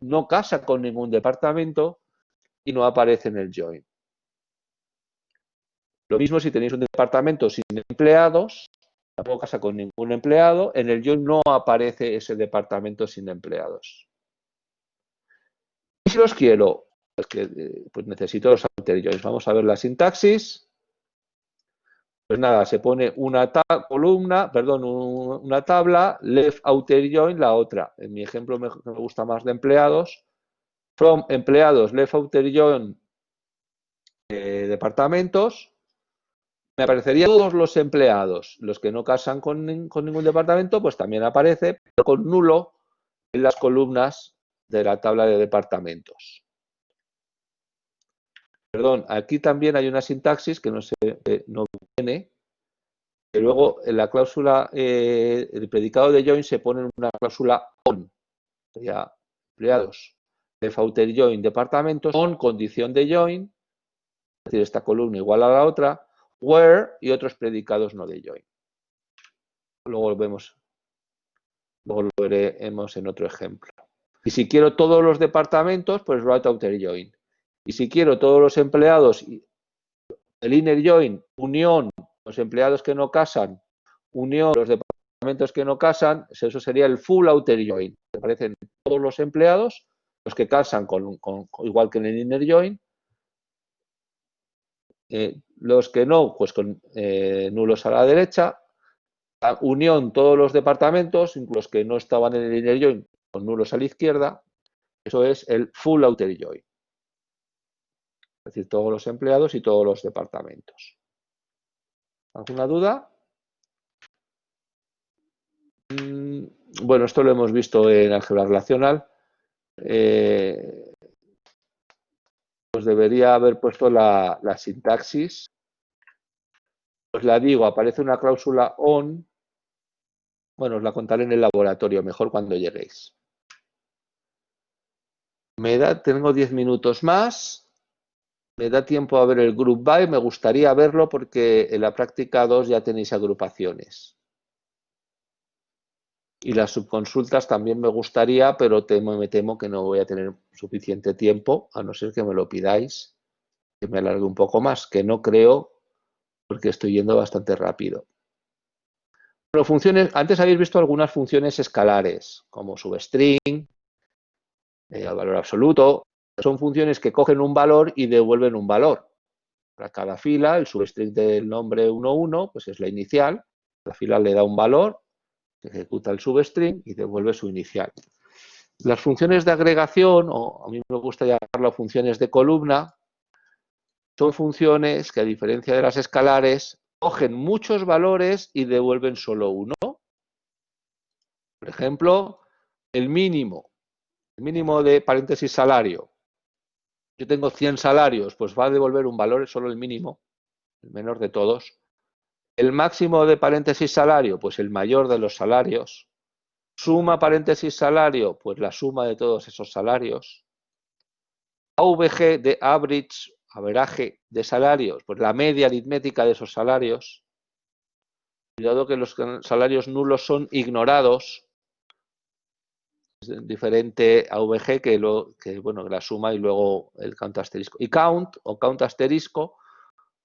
no casa con ningún departamento y no aparece en el join. Lo mismo si tenéis un departamento sin empleados, tampoco casa con ningún empleado, en el join no aparece ese departamento sin empleados. Y si los quiero, pues necesito los outer joins. Vamos a ver la sintaxis. Pues nada, se pone una tabla, left outer join, la otra. En mi ejemplo me gusta más de empleados. From empleados, left outer join, departamentos. Me aparecerían todos los empleados. Los que no casan con ningún departamento, pues también aparece, pero con nulo en las columnas de la tabla de departamentos. Perdón, aquí también hay una sintaxis que no viene, que luego en la cláusula, el predicado de join se pone en una cláusula on, sería empleados, left outer join, departamentos, on, condición de join, es decir, esta columna igual a la otra, where y otros predicados no de join. Luego lo veremos en otro ejemplo. Y si quiero todos los departamentos, pues right outer join. Y si quiero todos los empleados, el inner join, unión, los empleados que no casan, unión, los departamentos que no casan, eso sería el full outer join. Aparecen todos los empleados, los que casan igual que en el inner join, los que no, pues con nulos a la derecha, unión todos los departamentos, incluso los que no estaban en el inner join, con nulos a la izquierda, eso es el full outer join. Es decir, todos los empleados y todos los departamentos. ¿Alguna duda? Bueno, esto lo hemos visto en álgebra relacional. Pues debería haber puesto la sintaxis. Os la digo, aparece una cláusula on. Bueno, os la contaré en el laboratorio, mejor cuando lleguéis. Tengo 10 minutos más. Me da tiempo a ver el group by. Me gustaría verlo porque en la práctica 2 ya tenéis agrupaciones. Y las subconsultas también me gustaría, pero me temo que no voy a tener suficiente tiempo, a no ser que me lo pidáis, que me alargue un poco más, que no creo, porque estoy yendo bastante rápido. Bueno, funciones, antes habéis visto algunas funciones escalares, como substring, valor absoluto. Son funciones que cogen un valor y devuelven un valor. Para cada fila, el substring del nombre 11, pues es la inicial. La fila le da un valor, ejecuta el substring y devuelve su inicial. Las funciones de agregación, o a mí me gusta llamarlas funciones de columna, son funciones que, a diferencia de las escalares, cogen muchos valores y devuelven solo uno. Por ejemplo, el mínimo de paréntesis salario. Yo tengo 100 salarios, pues va a devolver un valor, solo el mínimo, el menor de todos. El máximo de paréntesis salario, pues el mayor de los salarios. Suma paréntesis salario, pues la suma de todos esos salarios. AVG de average, averaje de salarios, pues la media aritmética de esos salarios. Cuidado que los salarios nulos son ignorados. Es diferente a VG que la suma y luego el count asterisco. Y count o count asterisco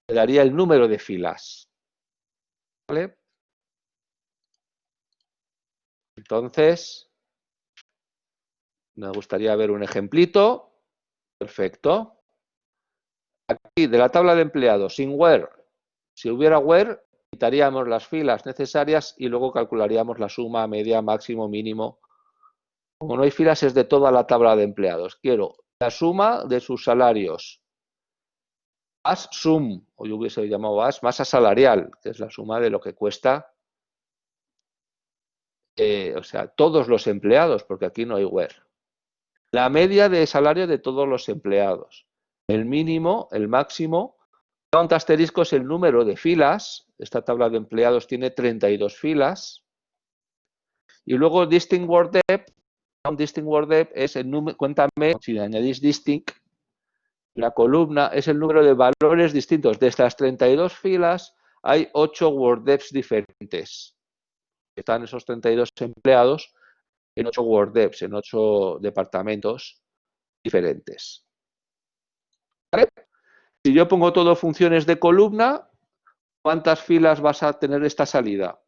le daría el número de filas. ¿Vale? Entonces, me gustaría ver un ejemplito. Perfecto. Aquí, de la tabla de empleados, sin where. Si hubiera where, quitaríamos las filas necesarias y luego calcularíamos la suma, media, máximo, mínimo. Como no hay filas, es de toda la tabla de empleados. Quiero la suma de sus salarios. As sum, o yo hubiese llamado as, masa salarial, que es la suma de lo que cuesta, o sea, todos los empleados, porque aquí no hay where. La media de salario de todos los empleados. El mínimo, el máximo. Count asterisco es el número de filas. Esta tabla de empleados tiene 32 filas. Y luego distinct word depth, count distinct word depth es el número, cuéntame, si añadís distinct, la columna es el número de valores distintos. De estas 32 filas hay 8 word depths diferentes. Están esos 32 empleados en 8 word depths, en 8 departamentos diferentes. ¿Vale? Si yo pongo todo funciones de columna, ¿cuántas filas vas a tener esta salida?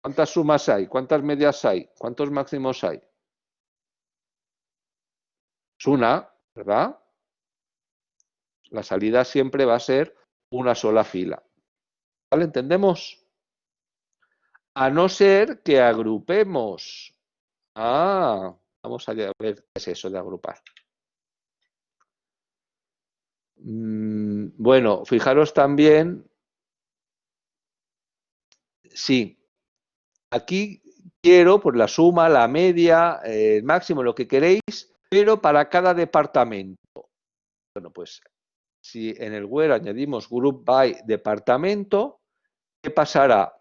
¿Cuántas sumas hay? ¿Cuántas medias hay? ¿Cuántos máximos hay? Es una, ¿verdad? La salida siempre va a ser una sola fila. ¿Vale? ¿Entendemos? A no ser que agrupemos. Vamos a ver qué es eso de agrupar. Bueno, fijaros también. Sí. Aquí quiero pues la suma, la media, el máximo, lo que queréis, pero para cada departamento. Bueno, pues si en el where añadimos group by departamento, ¿qué pasará?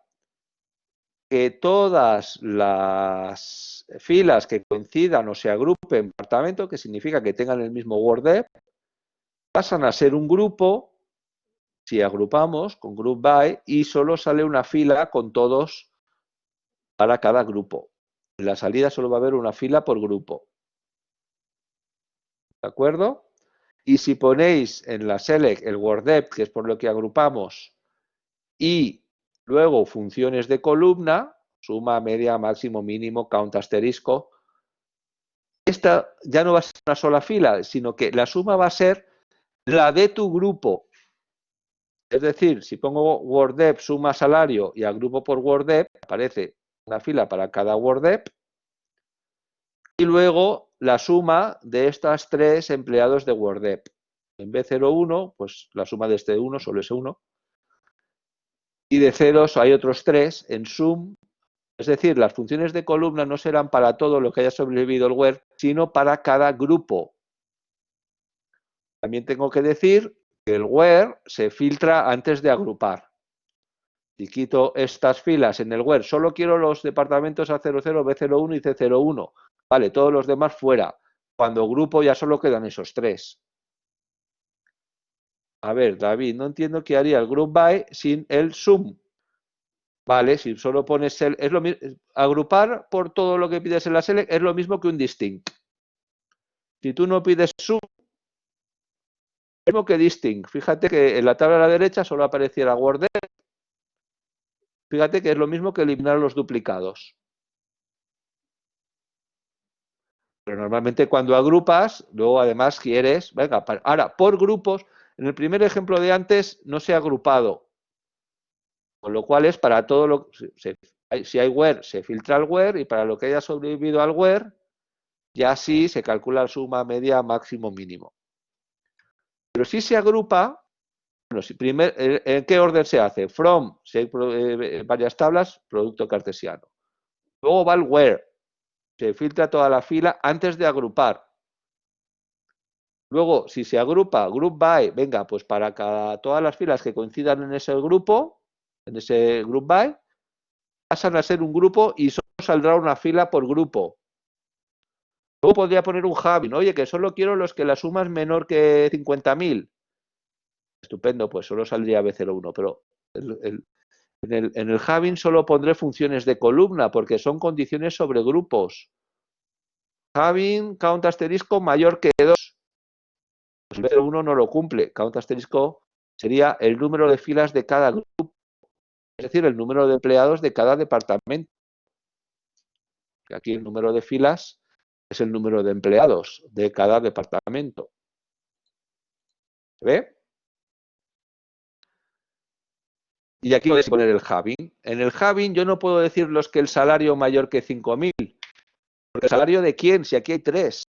Que todas las filas que coincidan o se agrupen en departamento, que significa que tengan el mismo word depth, pasan a ser un grupo, si agrupamos con group by, y solo sale una fila con todos para cada grupo. En la salida solo va a haber una fila por grupo. ¿De acuerdo? Y si ponéis en la select el word depth, que es por lo que agrupamos, y luego funciones de columna, suma, media, máximo, mínimo, count, asterisco, esta ya no va a ser una sola fila, sino que la suma va a ser la de tu grupo. Es decir, si pongo word depth, suma salario y agrupo por word depth, aparece una fila para cada word depth, y luego la suma de estas 3 empleados de word depth. En B01, pues la suma de este 1 solo es 1. Y de ceros hay otros 3 en sum. Es decir, las funciones de columna no serán para todo lo que haya sobrevivido el where, sino para cada grupo. También tengo que decir que el where se filtra antes de agrupar. Si quito estas filas en el where, solo quiero los departamentos A00, B01 y C01. Vale, todos los demás fuera. Cuando grupo ya solo quedan esos 3. A ver, David, no entiendo qué haría el group by sin el sum. Vale, si solo pones el... Es lo mismo, agrupar por todo lo que pides en la select es lo mismo que un distinct. Si tú no pides sum, es lo mismo que distinct. Fíjate que en la tabla a la derecha solo apareciera word depth. Fíjate que es lo mismo que eliminar los duplicados. Pero normalmente cuando agrupas, luego además quieres... Venga, ahora, por grupos, en el primer ejemplo de antes no se ha agrupado. Con lo cual es para todo lo... Si hay where, se filtra el where, y para lo que haya sobrevivido al where, ya sí se calcula la suma, media, máximo, mínimo. Pero si se agrupa, bueno, ¿en qué orden se hace? From, si hay varias tablas, producto cartesiano. Luego va el where, se filtra toda la fila antes de agrupar. Luego, si se agrupa, group by, venga, pues para todas las filas que coincidan en ese grupo, en ese group by, pasan a ser un grupo y solo saldrá una fila por grupo. Luego podría poner un having, oye, que solo quiero los que la suma es menor que 50.000. Estupendo, pues solo saldría B01, pero en el having solo pondré funciones de columna porque son condiciones sobre grupos. Having, count asterisco mayor que 2. Pues el B01 no lo cumple. Count asterisco sería el número de filas de cada grupo, es decir, el número de empleados de cada departamento. Aquí el número de filas es el número de empleados de cada departamento. ¿Se ve? Y aquí podéis poner el having. En el having yo no puedo decir los que el salario mayor que 5.000. Porque el salario de quién, si aquí hay 3.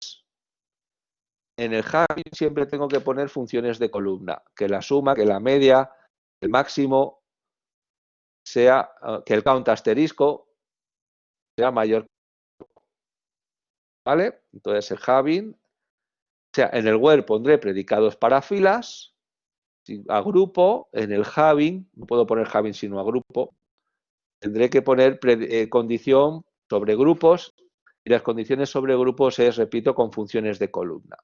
En el having siempre tengo que poner funciones de columna. Que la suma, que la media, el máximo, sea, que el count asterisco sea mayor. ¿Vale? Entonces el having, o sea, en el where pondré predicados para filas. Si agrupo, en el having, no puedo poner having sino agrupo, tendré que poner condición sobre grupos, y las condiciones sobre grupos es, repito, con funciones de columna.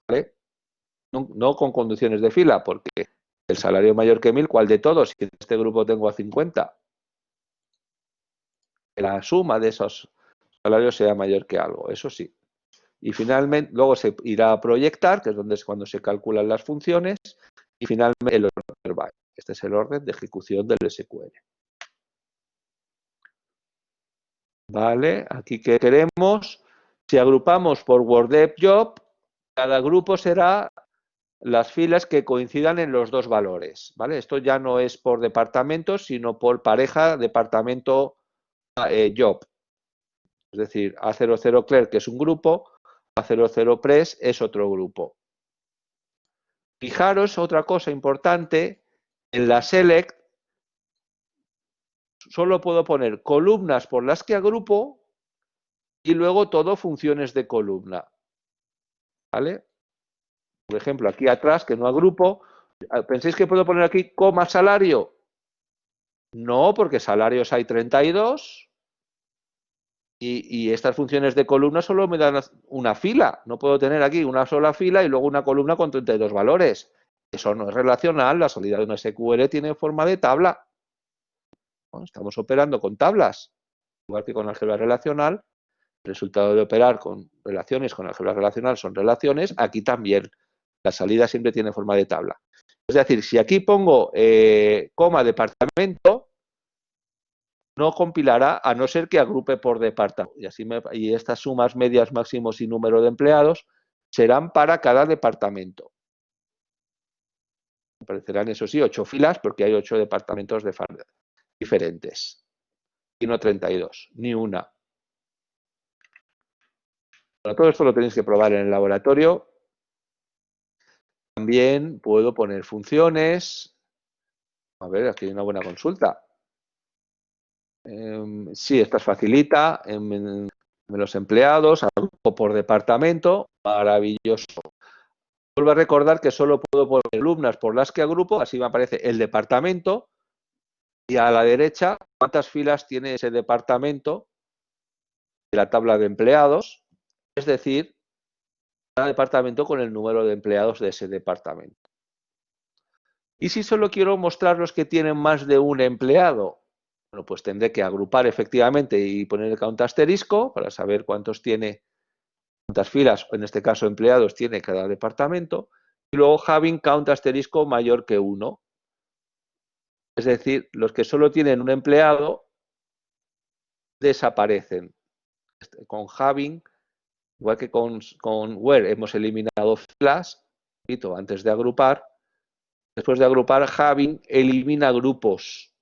¿Vale? No con condiciones de fila, porque el salario mayor que 1000, ¿cuál de todos? Si en este grupo tengo a 50, la suma de esos salarios sea mayor que algo, eso sí. Y finalmente, luego se irá a proyectar, que es cuando se calculan las funciones, y finalmente el order by. Este es el orden de ejecución del SQL. Vale, aquí que queremos, si agrupamos por WordDev Job, cada grupo será las filas que coincidan en los dos valores, ¿vale? Esto ya no es por departamento, sino por pareja departamento job. Es decir, A00 Clerk es un grupo, A00 Press es otro grupo. Fijaros otra cosa importante, en la select solo puedo poner columnas por las que agrupo y luego todo funciones de columna. ¿Vale? Por ejemplo, aquí atrás, que no agrupo, ¿pensáis que puedo poner aquí coma salario? No, porque salarios hay 32 y estas funciones de columna solo me dan una fila. No puedo tener aquí una sola fila y luego una columna con 32 valores. Eso no es relacional, la salida de una SQL tiene forma de tabla. Bueno, estamos operando con tablas, igual que con álgebra relacional. El resultado de operar con relaciones con álgebra relacional son relaciones, aquí también. La salida siempre tiene forma de tabla. Es decir, si aquí pongo coma departamento, no compilará a no ser que agrupe por departamento. Y estas sumas medias, máximos y número de empleados serán para cada departamento. Aparecerán, eso sí, 8 filas porque hay 8 departamentos diferentes. Y no 32, ni una. Bueno, todo esto lo tenéis que probar en el laboratorio. También puedo poner funciones. A ver, aquí hay una buena consulta. Sí, esta facilita en los empleados, agrupo por departamento, maravilloso. Vuelvo a recordar que solo puedo poner columnas por las que agrupo, así me aparece el departamento y a la derecha cuántas filas tiene ese departamento de la tabla de empleados, es decir, cada departamento con el número de empleados de ese departamento. Y si solo quiero mostrar los que tienen más de un empleado, bueno, pues tendré que agrupar efectivamente y poner el count asterisco para saber cuántas filas, en este caso empleados, tiene cada departamento. Y luego having count asterisco mayor que 1. Es decir, los que solo tienen un empleado desaparecen. Con having, igual que con where hemos eliminado filas, antes de agrupar, después de agrupar, having elimina grupos.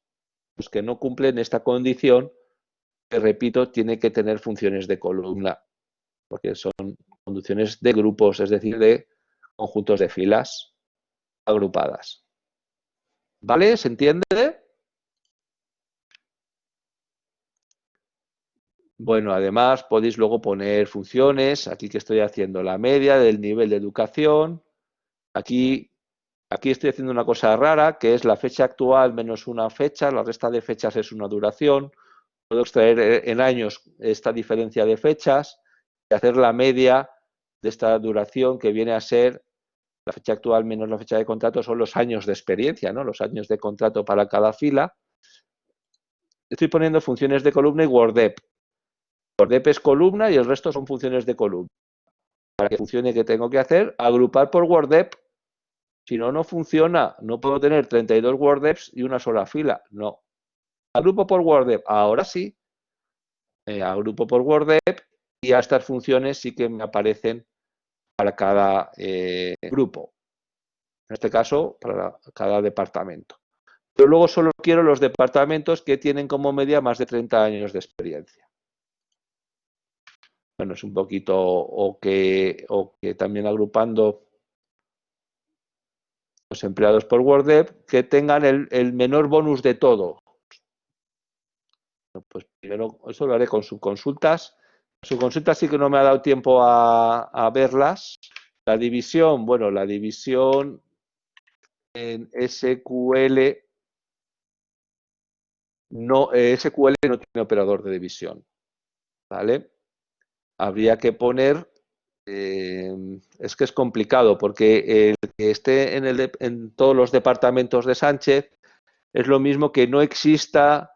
Los que no cumplen esta condición, que repito, tiene que tener funciones de columna, porque son condiciones de grupos, es decir, de conjuntos de filas agrupadas. ¿Vale? ¿Se entiende? Bueno, además podéis luego poner funciones, aquí que estoy haciendo la media del nivel de educación, aquí estoy haciendo una cosa rara, que es la fecha actual menos una fecha, la resta de fechas es una duración. Puedo extraer en años esta diferencia de fechas y hacer la media de esta duración que viene a ser la fecha actual menos la fecha de contrato, son los años de experiencia, ¿no? Los años de contrato para cada fila. Estoy poniendo funciones de columna y WordDep. WordDep es columna y el resto son funciones de columna. Para que funcione, ¿qué tengo que hacer? Agrupar por WordDep. Si no, no funciona. No puedo tener 32 WordDeps y una sola fila. No. Agrupo por WordDep. Ahora sí. Agrupo por WordDep y a estas funciones sí que me aparecen para cada grupo. En este caso, para cada departamento. Pero luego solo quiero los departamentos que tienen como media más de 30 años de experiencia. Bueno, es un poquito o que también agrupando los empleados por WordDep que tengan el menor bonus de todo. Pues primero eso lo haré con subconsultas. Subconsultas sí que no me ha dado tiempo a verlas. La división, bueno, la división en SQL no, SQL no tiene operador de división, ¿vale? Habría que poner, es que es complicado, porque el que esté en todos los departamentos de Sánchez es lo mismo que no exista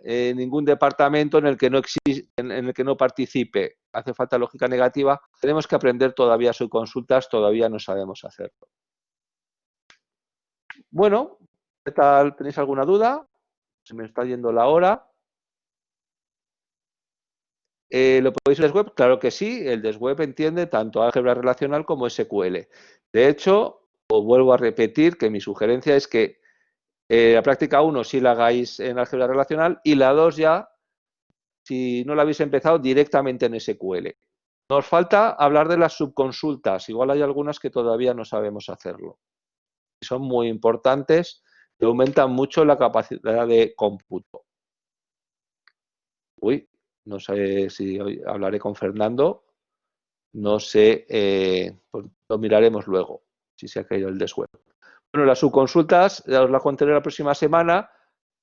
ningún departamento en el que en el que no participe. Hace falta lógica negativa. Tenemos que aprender todavía subconsultas, todavía no sabemos hacerlo. Bueno, ¿qué tal? ¿Tenéis alguna duda? Se me está yendo la hora. ¿Lo podéis en el web? Claro que sí. El desweb entiende tanto álgebra relacional como SQL. De hecho, os vuelvo a repetir que mi sugerencia es que la práctica 1 sí la hagáis en álgebra relacional y la 2 ya, si no la habéis empezado, directamente en SQL. Nos falta hablar de las subconsultas. Igual hay algunas que todavía no sabemos hacerlo. Son muy importantes y aumentan mucho la capacidad de cómputo. Uy, no sé si hoy hablaré con Fernando. No sé, pues lo miraremos luego, si se ha caído el desweb. Bueno, las subconsultas ya os las contaré la próxima semana,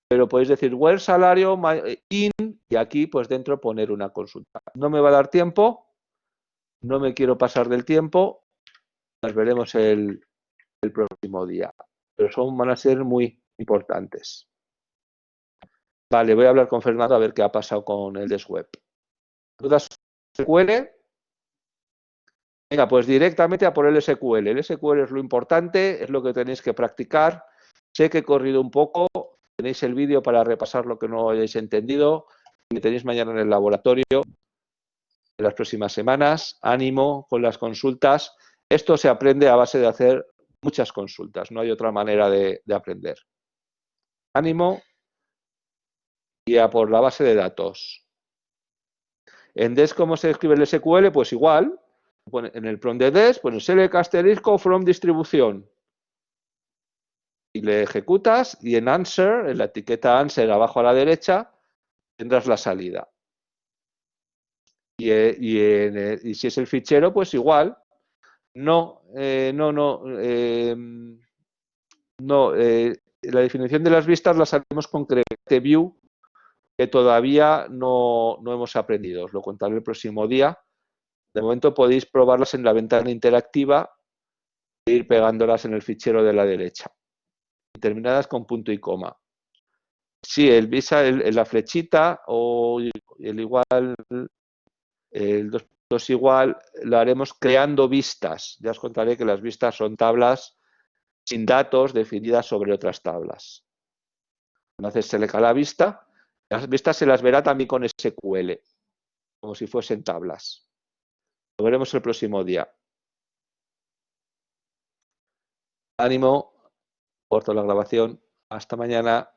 pero podéis decir where salario in y aquí pues dentro poner una consulta. No me va a dar tiempo, no me quiero pasar del tiempo, las veremos el próximo día, pero van a ser muy importantes. Vale, voy a hablar con Fernando a ver qué ha pasado con el desweb. ¿Dudas SQL? Venga, pues directamente a por el SQL. El SQL es lo importante, es lo que tenéis que practicar. Sé que he corrido un poco, tenéis el vídeo para repasar lo que no hayáis entendido, que tenéis mañana en el laboratorio, en las próximas semanas. Ánimo con las consultas. Esto se aprende a base de hacer muchas consultas, no hay otra manera de aprender. Ánimo y a por la base de datos. En DES, ¿cómo se escribe el SQL? Pues igual, en el prompt de DES, pones select asterisco from distribución. Y le ejecutas y en answer, en la etiqueta answer abajo a la derecha, tendrás la salida. Y si es el fichero, pues igual. No, la definición de las vistas las haremos con Create View, que todavía no hemos aprendido. Os lo contaré el próximo día. De momento podéis probarlas en la ventana interactiva e ir pegándolas en el fichero de la derecha, terminadas con punto y coma. Sí, la flechita o el igual, el 2 igual, lo haremos creando vistas. Ya os contaré que las vistas son tablas sin datos definidas sobre otras tablas. Cuando haces select a la vista, las vistas se las verá también con SQL, como si fuesen tablas. Lo veremos el próximo día. Ánimo, corto la grabación. Hasta mañana.